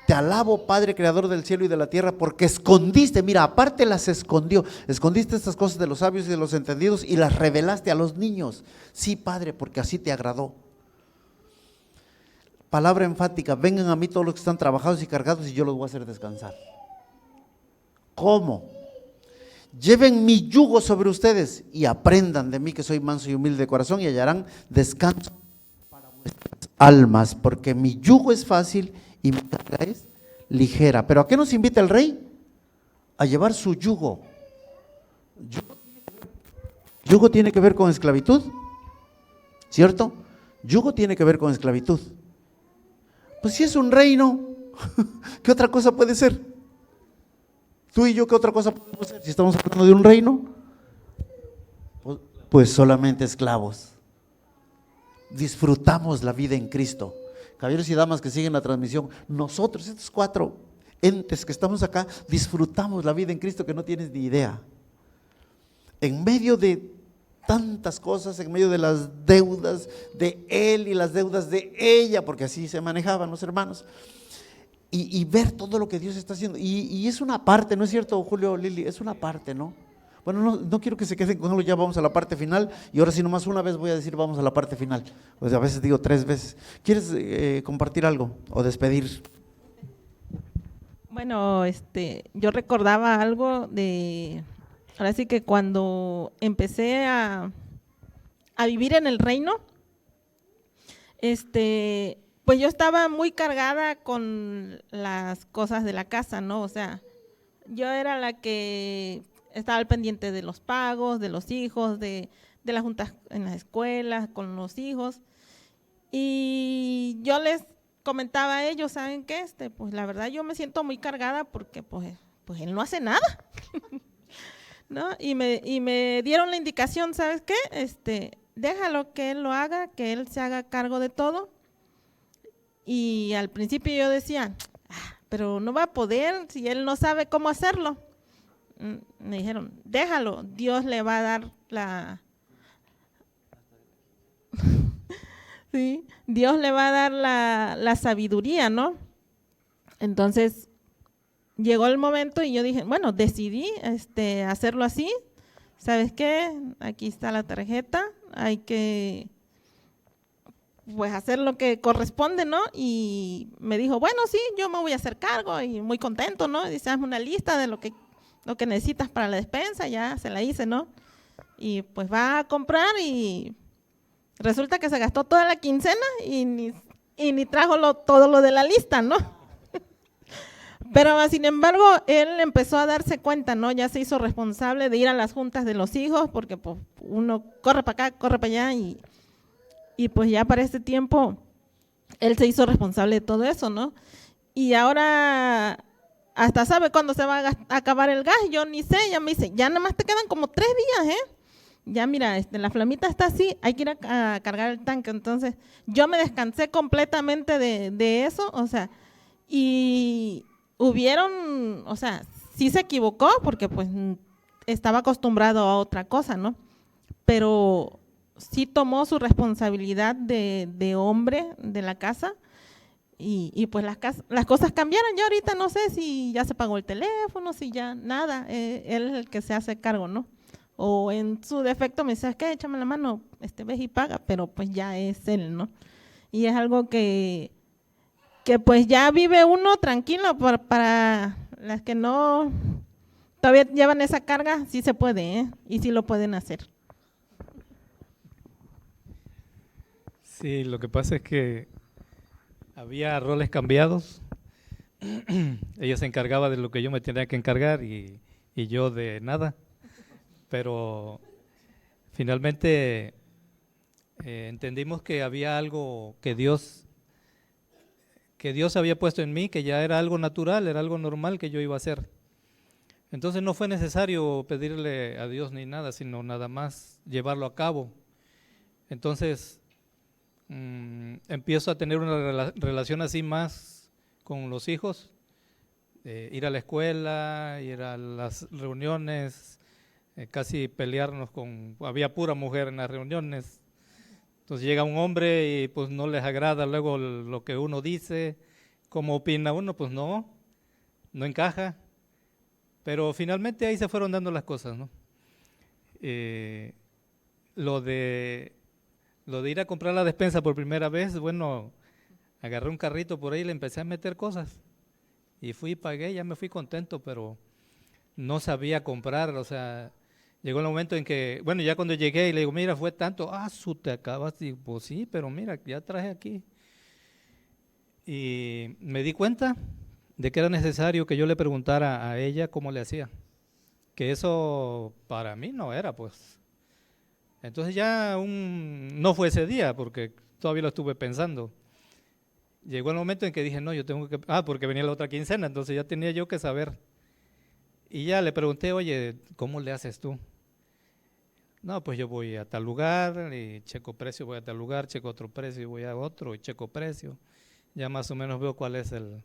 Te alabo, Padre, creador del cielo y de la tierra, porque escondiste, mira, aparte las escondió, escondiste estas cosas de los sabios y de los entendidos y las revelaste a los niños. Sí, Padre, porque así te agradó. Palabra enfática, vengan a mí todos los que están trabajados y cargados y yo los voy a hacer descansar. ¿Cómo? Lleven mi yugo sobre ustedes y aprendan de mí que soy manso y humilde de corazón y hallarán descanso para vuestras almas, porque mi yugo es fácil y mi carga es ligera. ¿Pero a qué nos invita el rey? A llevar su yugo. Yugo tiene que ver con esclavitud, ¿cierto? Yugo tiene que ver con esclavitud. Pues si es un reino, ¿qué otra cosa puede ser? Tú y yo, ¿qué otra cosa podemos ser? Si estamos hablando de un reino, pues solamente esclavos. Disfrutamos la vida en Cristo. Caballeros y damas que siguen la transmisión, nosotros, estos 4 entes que estamos acá, disfrutamos la vida en Cristo que no tienes ni idea. En medio de tantas cosas, en medio de las deudas de él y las deudas de ella, porque así se manejaban los hermanos, y ver todo lo que Dios está haciendo. Y es una parte, ¿no es cierto, Julio, Lili? Es una parte, ¿no? Bueno, no quiero que se queden con algo, ya vamos a la parte final, y ahora sí nomás una vez voy a decir vamos a la parte final, pues a veces digo 3 veces. ¿Quieres compartir algo o despedir? Bueno, yo recordaba algo de, ahora sí que cuando empecé a vivir en el reino, pues yo estaba muy cargada con las cosas de la casa, ¿no? O sea, yo era la que estaba al pendiente de los pagos, de los hijos, de las juntas en las escuelas, con los hijos. Y yo les comentaba a ellos, ¿saben qué? Pues la verdad yo me siento muy cargada porque pues él no hace nada, ¿no? Y me dieron la indicación, ¿sabes qué? Déjalo que él lo haga, que él se haga cargo de todo. Y al principio yo decía, pero no va a poder si él no sabe cómo hacerlo. Me dijeron, déjalo, Dios le va a dar sí, Dios le va a dar la sabiduría, ¿no? Entonces llegó el momento y yo dije, bueno, decidí hacerlo así. ¿Sabes qué? Aquí está la tarjeta, hay que pues hacer lo que corresponde, ¿no? Y me dijo, bueno, sí, yo me voy a hacer cargo, y muy contento, ¿no? Dice, hazme una lista de lo que necesitas para la despensa, ya se la hice, ¿no? Y pues va a comprar y resulta que se gastó toda la quincena y ni trajo todo lo de la lista, ¿no? Pero sin embargo, él empezó a darse cuenta, ¿no? Ya se hizo responsable de ir a las juntas de los hijos, porque pues uno corre para acá, corre para allá, y pues ya para este tiempo él se hizo responsable de todo eso, ¿no? Y ahora hasta sabe cuándo se va a acabar el gas, yo ni sé, ya me dice, ya nada más te quedan como 3 días, ya mira, la flamita está así, hay que ir a cargar el tanque. Entonces yo me descansé completamente de eso, o sea, y hubieron, o sea, sí se equivocó porque pues estaba acostumbrado a otra cosa, ¿no? Pero sí tomó su responsabilidad de hombre de la casa. Y pues las cosas cambiaron. Ya ahorita no sé si ya se pagó el teléfono, si ya nada, él es el que se hace cargo, ¿no? O en su defecto me dice, ¿sabes qué? Échame la mano, ves y paga, pero pues ya es él, ¿no? Y es algo que pues ya vive uno tranquilo. Para las que no todavía llevan esa carga, sí se puede, y sí lo pueden hacer. Sí, lo que pasa es que había roles cambiados. Ella se encargaba de lo que yo me tenía que encargar y yo de nada. Pero finalmente entendimos que había algo que Dios había puesto en mí, que ya era algo natural, era algo normal que yo iba a hacer. Entonces no fue necesario pedirle a Dios ni nada, sino nada más llevarlo a cabo. Entonces empiezo a tener una relación así más con los hijos, ir a la escuela, ir a las reuniones, casi pelearnos había pura mujer en las reuniones. Entonces llega un hombre y pues no les agrada luego lo que uno dice, cómo opina uno, pues no encaja. Pero finalmente ahí se fueron dando las cosas, ¿no? Lo de ir a comprar la despensa por primera vez, bueno, agarré un carrito por ahí y le empecé a meter cosas. Y fui y pagué, ya me fui contento, pero no sabía comprar, o sea, llegó el momento en que, bueno, ya cuando llegué y le digo, mira, fue tanto, te acabas, y pues sí, pero mira, ya traje aquí. Y me di cuenta de que era necesario que yo le preguntara a ella cómo le hacía, que eso para mí no era, pues. Entonces ya no fue ese día, porque todavía lo estuve pensando. Llegó el momento en que dije, no, yo tengo que, porque venía la otra quincena, entonces ya tenía yo que saber. Y ya le pregunté, oye, ¿cómo le haces tú? No, pues yo voy a tal lugar y checo precio, voy a tal lugar, checo otro precio y voy a otro y checo precio. Ya más o menos veo cuál es el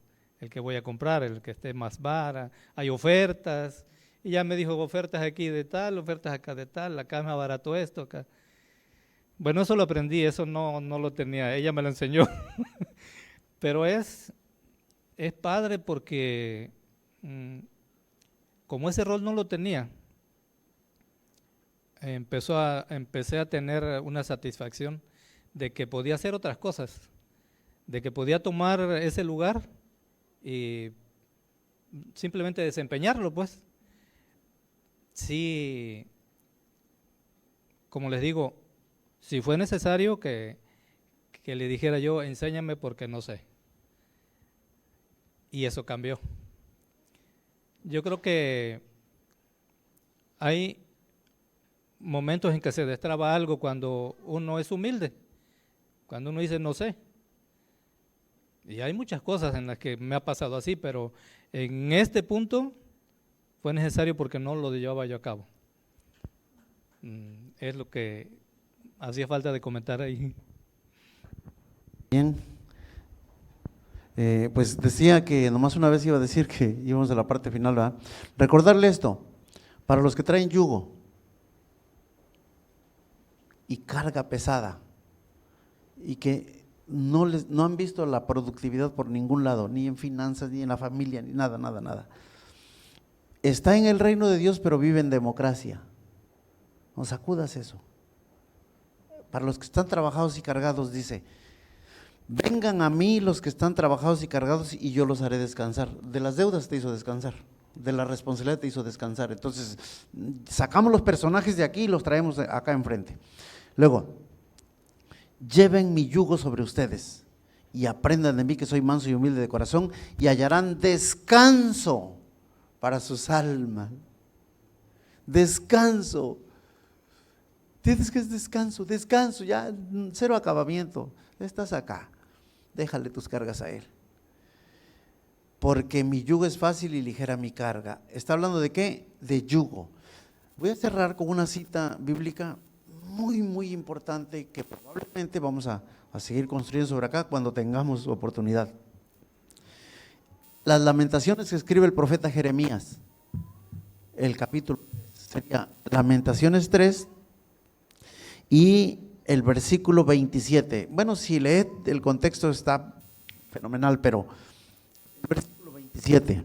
que voy a comprar, el que esté más barato. Hay ofertas, y ya me dijo ofertas aquí de tal, ofertas acá de tal, acá es más barato esto, acá. Bueno, eso lo aprendí, eso no lo tenía, ella me lo enseñó. Pero es padre porque como ese rol no lo tenía, empecé a tener una satisfacción de que podía hacer otras cosas, de que podía tomar ese lugar y simplemente desempeñarlo, pues. Sí, como les digo, si fue necesario que le dijera yo, enséñame porque no sé. Y eso cambió. Yo creo que hay momentos en que se destraba algo cuando uno es humilde, cuando uno dice no sé. Y hay muchas cosas en las que me ha pasado así, pero en este punto fue necesario porque no lo llevaba yo a cabo. Es lo que hacía falta de comentar ahí. Bien. Pues decía que nomás una vez iba a decir que íbamos a la parte final, ¿verdad? Recordarle esto, para los que traen yugo y carga pesada y que no han visto la productividad por ningún lado, ni en finanzas, ni en la familia, ni nada. Está en el reino de Dios, pero vive en democracia. No sacudas eso. Para los que están trabajados y cargados, dice, vengan a mí los que están trabajados y cargados y yo los haré descansar. De las deudas te hizo descansar, de la responsabilidad te hizo descansar. Entonces, sacamos los personajes de aquí y los traemos acá enfrente. Luego, lleven mi yugo sobre ustedes y aprendan de mí que soy manso y humilde de corazón y hallarán descanso para sus almas. Descanso. Tienes que es descanso, ya cero acabamiento. Estás acá, déjale tus cargas a Él. Porque mi yugo es fácil y ligera mi carga. ¿Está hablando de qué? De yugo. Voy a cerrar con una cita bíblica muy importante que probablemente vamos a seguir construyendo sobre acá cuando tengamos oportunidad. Las Lamentaciones que escribe el profeta Jeremías, el capítulo sería Lamentaciones 3 y el versículo 27. Bueno, si lees el contexto está fenomenal, pero el versículo 27.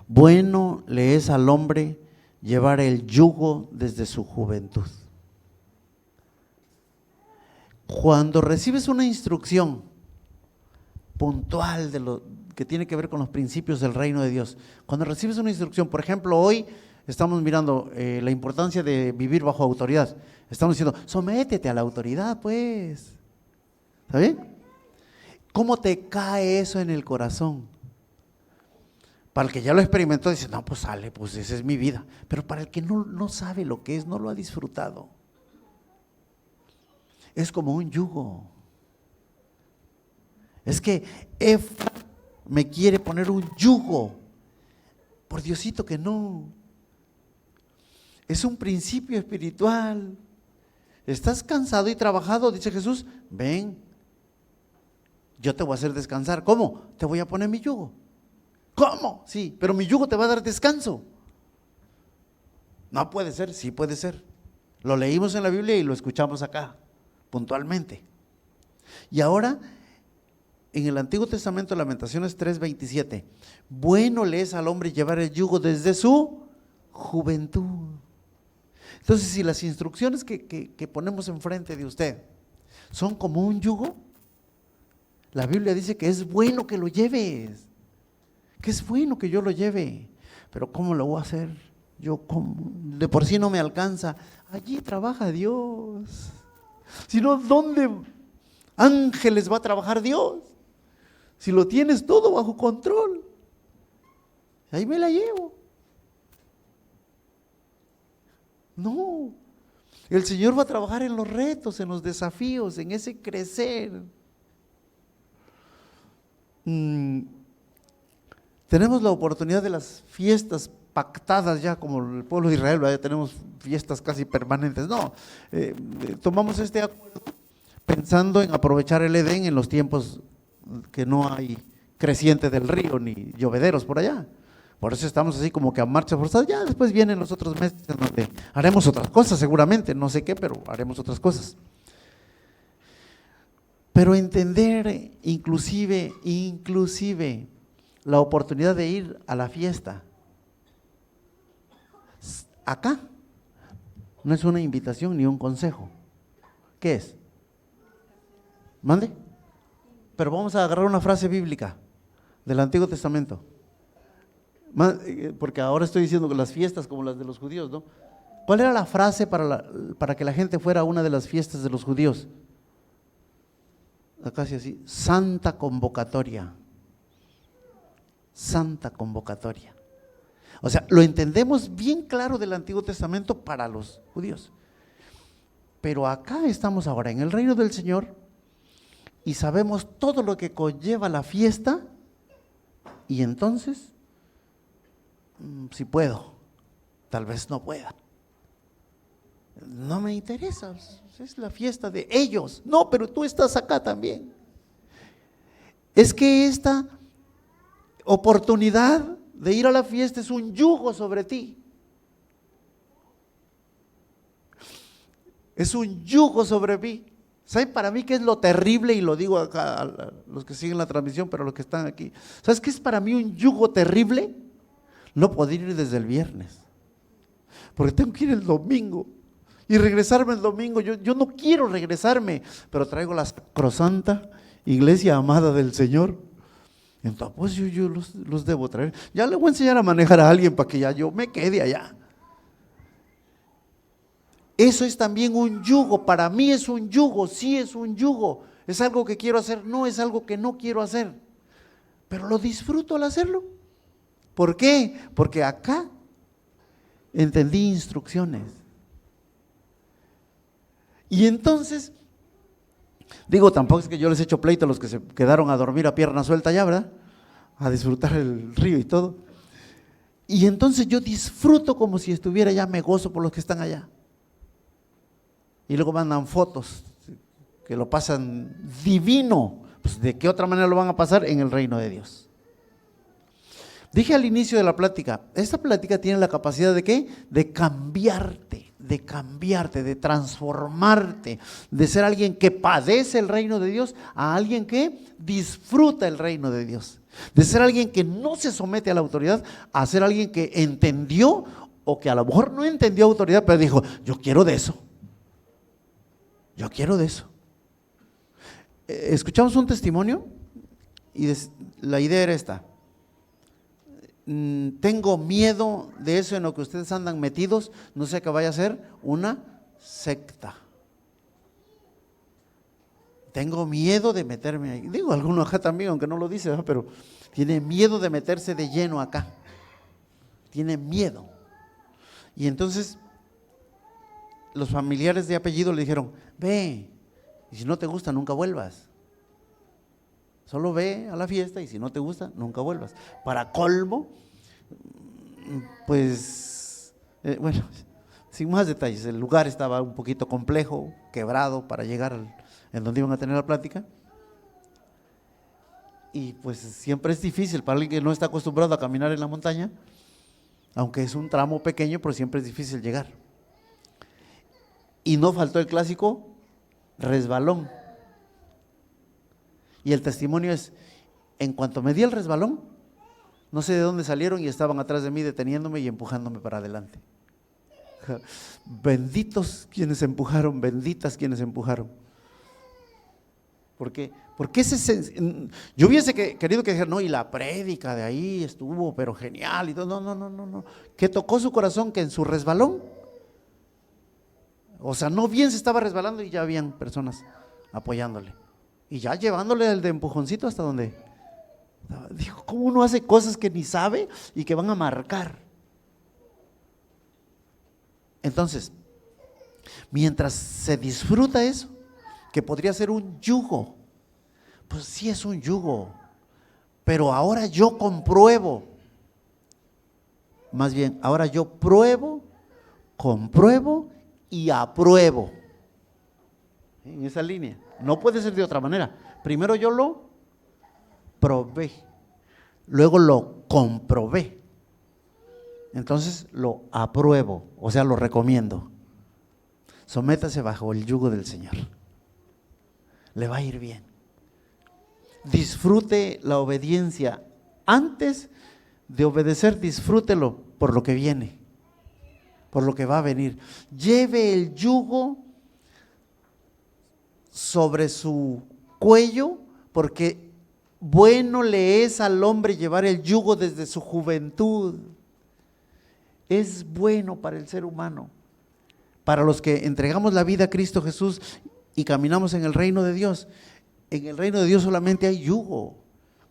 Bueno le es al hombre llevar el yugo desde su juventud. Cuando recibes una instrucción puntual de lo que tiene que ver con los principios del reino de Dios, cuando recibes una instrucción, por ejemplo, hoy estamos mirando la importancia de vivir bajo autoridad. Estamos diciendo, sométete a la autoridad, pues. ¿Está bien? ¿Cómo te cae eso en el corazón? Para el que ya lo experimentó, dice, no, pues sale, pues esa es mi vida. Pero para el que no sabe lo que es, no lo ha disfrutado, es como un yugo. Es que Efra me quiere poner un yugo. Por Diosito que no. Es un principio espiritual. ¿Estás cansado y trabajado? Dice Jesús, ven, yo te voy a hacer descansar. ¿Cómo? Te voy a poner mi yugo. ¿Cómo? Sí, pero mi yugo te va a dar descanso. No puede ser, sí puede ser. Lo leímos en la Biblia y lo escuchamos acá, puntualmente. Y ahora, en el Antiguo Testamento, Lamentaciones 3:27, bueno le es al hombre llevar el yugo desde su juventud. Entonces, si las instrucciones que ponemos enfrente de usted son como un yugo, la Biblia dice que es bueno que lo lleves, que es bueno que yo lo lleve, pero ¿cómo lo voy a hacer? Yo de por sí no me alcanza. Allí trabaja Dios. Si no, ¿dónde ángeles va a trabajar Dios? Si lo tienes todo bajo control, ahí me la llevo. No, el Señor va a trabajar en los retos, en los desafíos, en ese crecer. Tenemos la oportunidad de las fiestas pactadas ya, como el pueblo de Israel, ya tenemos fiestas casi permanentes. No, tomamos este acuerdo pensando en aprovechar el Edén en los tiempos que no hay creciente del río ni llovederos por allá. Por eso estamos así como que a marcha forzada. Ya después vienen los otros meses en donde haremos otras cosas seguramente, no sé qué, pero haremos otras cosas. Pero entender inclusive la oportunidad de ir a la fiesta acá no es una invitación ni un consejo. ¿Qué es? ¿Mande? Pero vamos a agarrar una frase bíblica del Antiguo Testamento, porque ahora estoy diciendo que las fiestas como las de los judíos, ¿no? ¿Cuál era la frase para que la gente fuera a una de las fiestas de los judíos? Casi así, santa convocatoria. Santa convocatoria. O sea, lo entendemos bien claro del Antiguo Testamento para los judíos. Pero acá estamos ahora en el reino del Señor y sabemos todo lo que conlleva la fiesta, y entonces, si puedo, tal vez no pueda. No me interesa, es la fiesta de ellos. No, pero tú estás acá también. Es que esta oportunidad de ir a la fiesta es un yugo sobre ti. Es un yugo sobre mí. ¿Saben para mí qué es lo terrible? Y lo digo acá a los que siguen la transmisión, pero los que están aquí. ¿Sabes qué es para mí un yugo terrible? No poder ir desde el viernes, porque tengo que ir el domingo y regresarme el domingo. Yo no quiero regresarme, pero traigo la sacrosanta iglesia amada del Señor. Entonces, pues yo los debo traer. Ya le voy a enseñar a manejar a alguien para que ya yo me quede allá. Eso es también un yugo. Para mí es un yugo, sí es un yugo. Es algo que quiero hacer, no es algo que no quiero hacer. Pero lo disfruto al hacerlo. ¿Por qué? Porque acá entendí instrucciones. Y entonces, digo, tampoco es que yo les echo pleito a los que se quedaron a dormir a pierna suelta allá, ¿verdad? A disfrutar el río y todo. Y entonces yo disfruto como si estuviera allá, me gozo por los que están allá. Y luego mandan fotos que lo pasan divino. Pues ¿de qué otra manera lo van a pasar? En el reino de Dios. Dije al inicio de la plática, esta plática tiene la capacidad ¿de qué? De cambiarte, de transformarte, de ser alguien que padece el reino de Dios a alguien que disfruta el reino de Dios. De ser alguien que no se somete a la autoridad a ser alguien que entendió, o que a lo mejor no entendió autoridad, pero dijo, yo quiero de eso. Yo quiero de eso. Escuchamos un testimonio y la idea era esta. Tengo miedo de eso en lo que ustedes andan metidos, no sé que vaya a ser una secta. Tengo miedo de meterme ahí. Digo, alguno acá también, aunque no lo dice, ¿verdad? Pero tiene miedo de meterse de lleno acá. Tiene miedo. Y entonces los familiares de apellido le dijeron, ve, y si no te gusta, nunca vuelvas. Solo ve a la fiesta y si no te gusta, nunca vuelvas. Para colmo, pues, bueno, sin más detalles, el lugar estaba un poquito complejo, quebrado para llegar en donde iban a tener la plática. y pues siempre es difícil para alguien que no está acostumbrado a caminar en la montaña, aunque es un tramo pequeño, pero siempre es difícil llegar. Y no faltó el clásico resbalón. Y el testimonio es, en cuanto me di el resbalón, no sé de dónde salieron y estaban atrás de mí deteniéndome y empujándome para adelante. Benditos quienes empujaron, benditas quienes empujaron. ¿Por qué? Porque yo hubiese querido que dijera, no, y la prédica de ahí estuvo, pero genial y todo. No. Que tocó su corazón que en su resbalón, o sea, no bien se estaba resbalando y ya habían personas apoyándole. Y ya llevándole el de empujoncito hasta donde. Dijo, ¿cómo uno hace cosas que ni sabe y que van a marcar? Entonces, mientras se disfruta eso, que podría ser un yugo, pues sí es un yugo, pero ahora yo compruebo, más bien, ahora yo pruebo, compruebo y apruebo. En esa línea, no puede ser de otra manera. Primero yo lo probé, luego lo comprobé, entonces lo apruebo, o sea, lo recomiendo. Sométase bajo el yugo del Señor, le va a ir bien. Disfrute la obediencia. Antes de obedecer, disfrútelo por lo que viene, por lo que va a venir. Lleve el yugo sobre su cuello, porque bueno le es al hombre llevar el yugo desde su juventud. Es bueno para el ser humano. Para los que entregamos la vida a Cristo Jesús y caminamos en el reino de Dios, en el reino de Dios solamente hay yugo.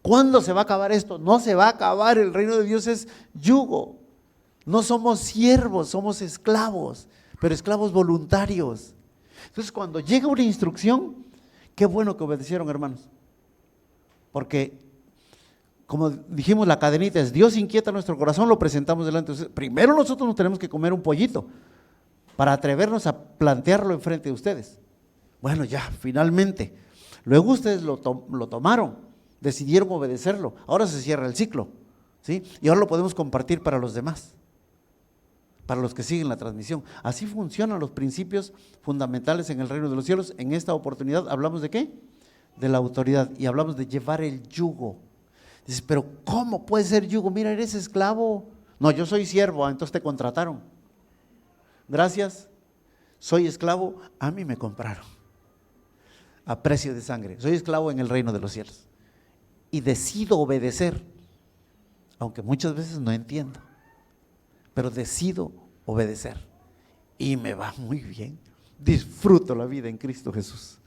¿Cuándo se va a acabar esto? No se va a acabar, el reino de Dios es yugo. No somos siervos, somos esclavos, pero esclavos voluntarios. Entonces, cuando llega una instrucción, qué bueno que obedecieron, hermanos. Porque, como dijimos, la cadenita es, Dios inquieta nuestro corazón, lo presentamos delante de ustedes. Primero nosotros nos tenemos que comer un pollito para atrevernos a plantearlo enfrente de ustedes. Bueno, ya, finalmente. Luego ustedes lo tomaron, decidieron obedecerlo. Ahora se cierra el ciclo, ¿sí? Y ahora lo podemos compartir para los demás, para los que siguen la transmisión. Así funcionan los principios fundamentales en el reino de los cielos. En esta oportunidad hablamos de ¿qué? De la autoridad, y hablamos de llevar el yugo. Dices, pero ¿cómo puede ser yugo? Mira, eres esclavo. No, yo soy siervo, entonces te contrataron. Gracias, soy esclavo, a mí me compraron a precio de sangre. Soy esclavo en el reino de los cielos y decido obedecer, aunque muchas veces no entiendo, pero decido obedecer y me va muy bien. Disfruto la vida en Cristo Jesús.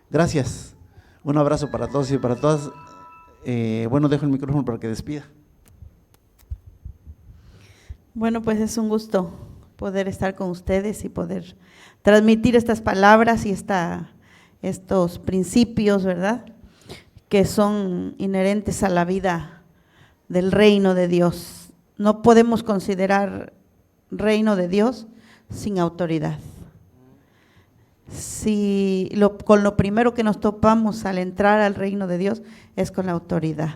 Gracias. Un abrazo para todos y para todas. Bueno, dejo el micrófono para que despida. Bueno, pues es un gusto poder estar con ustedes y poder transmitir estas palabras y estos principios, ¿verdad?, que son inherentes a la vida del reino de Dios. No podemos considerar reino de Dios sin autoridad. Con lo primero que nos topamos al entrar al reino de Dios es con la autoridad.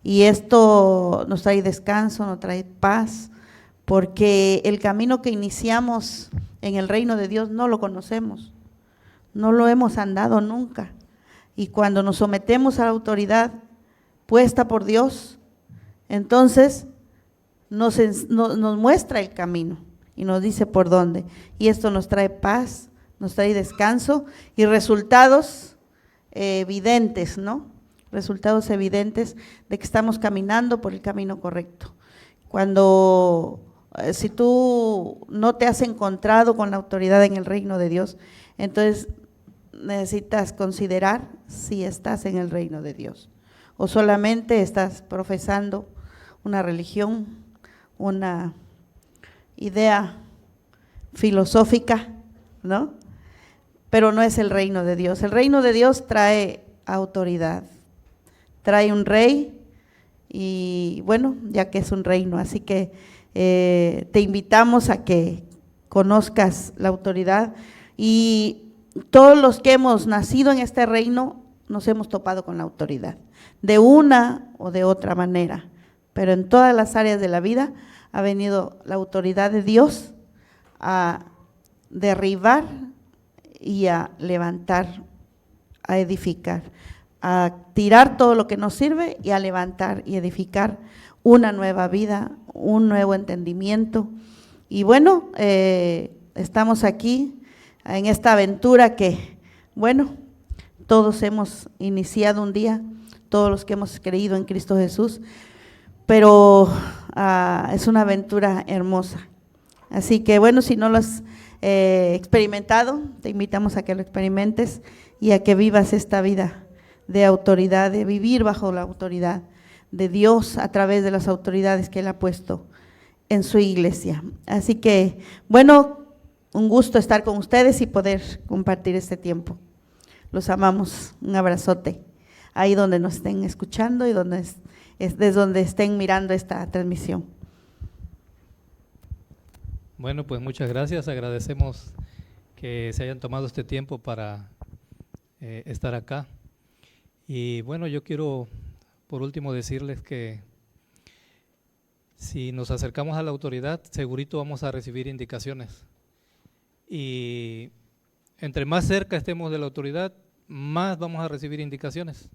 Y esto nos trae descanso, nos trae paz, porque el camino que iniciamos en el reino de Dios no lo conocemos, no lo hemos andado nunca. Y cuando nos sometemos a la autoridad puesta por Dios, entonces nos muestra el camino y nos dice por dónde. Y esto nos trae paz, nos trae descanso y resultados evidentes, ¿no? Resultados evidentes de que estamos caminando por el camino correcto. Si tú no te has encontrado con la autoridad en el reino de Dios, entonces necesitas considerar si estás en el reino de Dios o solamente estás profesando una religión, una idea filosófica, ¿no? Pero no es el reino de Dios. El reino de Dios trae autoridad, trae un rey y bueno, ya que es un reino, así que te invitamos a que conozcas la autoridad y todos los que hemos nacido en este reino nos hemos topado con la autoridad, de una o de otra manera, pero en todas las áreas de la vida ha venido la autoridad de Dios a derribar y a levantar, a edificar, a tirar todo lo que nos sirve y a levantar y edificar una nueva vida, un nuevo entendimiento. Y bueno, estamos aquí en esta aventura que, bueno, todos hemos iniciado un día, todos los que hemos creído en Cristo Jesús, pero es una aventura hermosa. Así que bueno, si no lo has experimentado, te invitamos a que lo experimentes y a que vivas esta vida de autoridad, de vivir bajo la autoridad de Dios a través de las autoridades que Él ha puesto en su iglesia. Así que, bueno, un gusto estar con ustedes y poder compartir este tiempo. Los amamos, un abrazote, ahí donde nos estén escuchando y desde donde estén mirando esta transmisión. Bueno, pues muchas gracias, agradecemos que se hayan tomado este tiempo para estar acá. Y bueno, yo quiero por último decirles que si nos acercamos a la autoridad, segurito vamos a recibir indicaciones. Y entre más cerca estemos de la autoridad, más vamos a recibir indicaciones.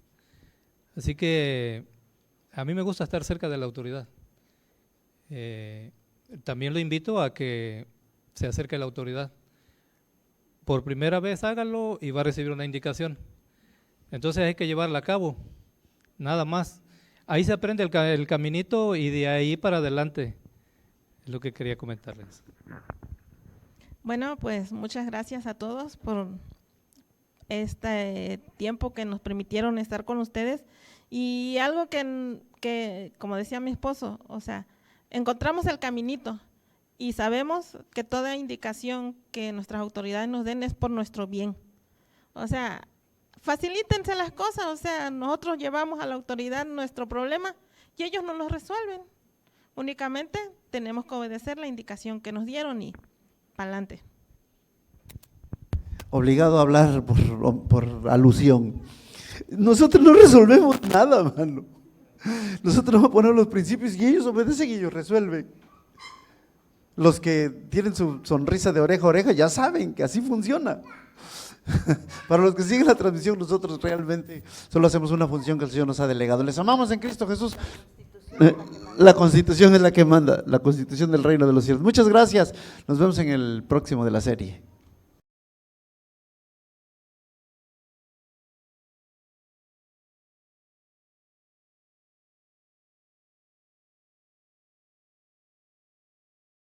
Así que a mí me gusta estar cerca de la autoridad. También lo invito a que se acerque a la autoridad. Por primera vez hágalo y va a recibir una indicación. Entonces hay que llevarla a cabo, nada más. Ahí se aprende el caminito y de ahí para adelante, es lo que quería comentarles. Bueno, pues muchas gracias a todos por este tiempo que nos permitieron estar con ustedes. Y algo que como decía mi esposo, o sea, encontramos el caminito y sabemos que toda indicación que nuestras autoridades nos den es por nuestro bien. O sea, facilítense las cosas, o sea, nosotros llevamos a la autoridad nuestro problema y ellos nos lo resuelven. Únicamente tenemos que obedecer la indicación que nos dieron y para adelante. Obligado a hablar por alusión. Nosotros no resolvemos nada, mano. Nosotros vamos a poner los principios y ellos obedecen y ellos resuelven. Los que tienen su sonrisa de oreja a oreja ya saben que así funciona. Para los que siguen la transmisión, nosotros realmente solo hacemos una función que el Señor nos ha delegado. Les amamos en Cristo Jesús. La Constitución es la que manda, la Constitución del Reino de los Cielos. Muchas gracias. Nos vemos en el próximo de la serie.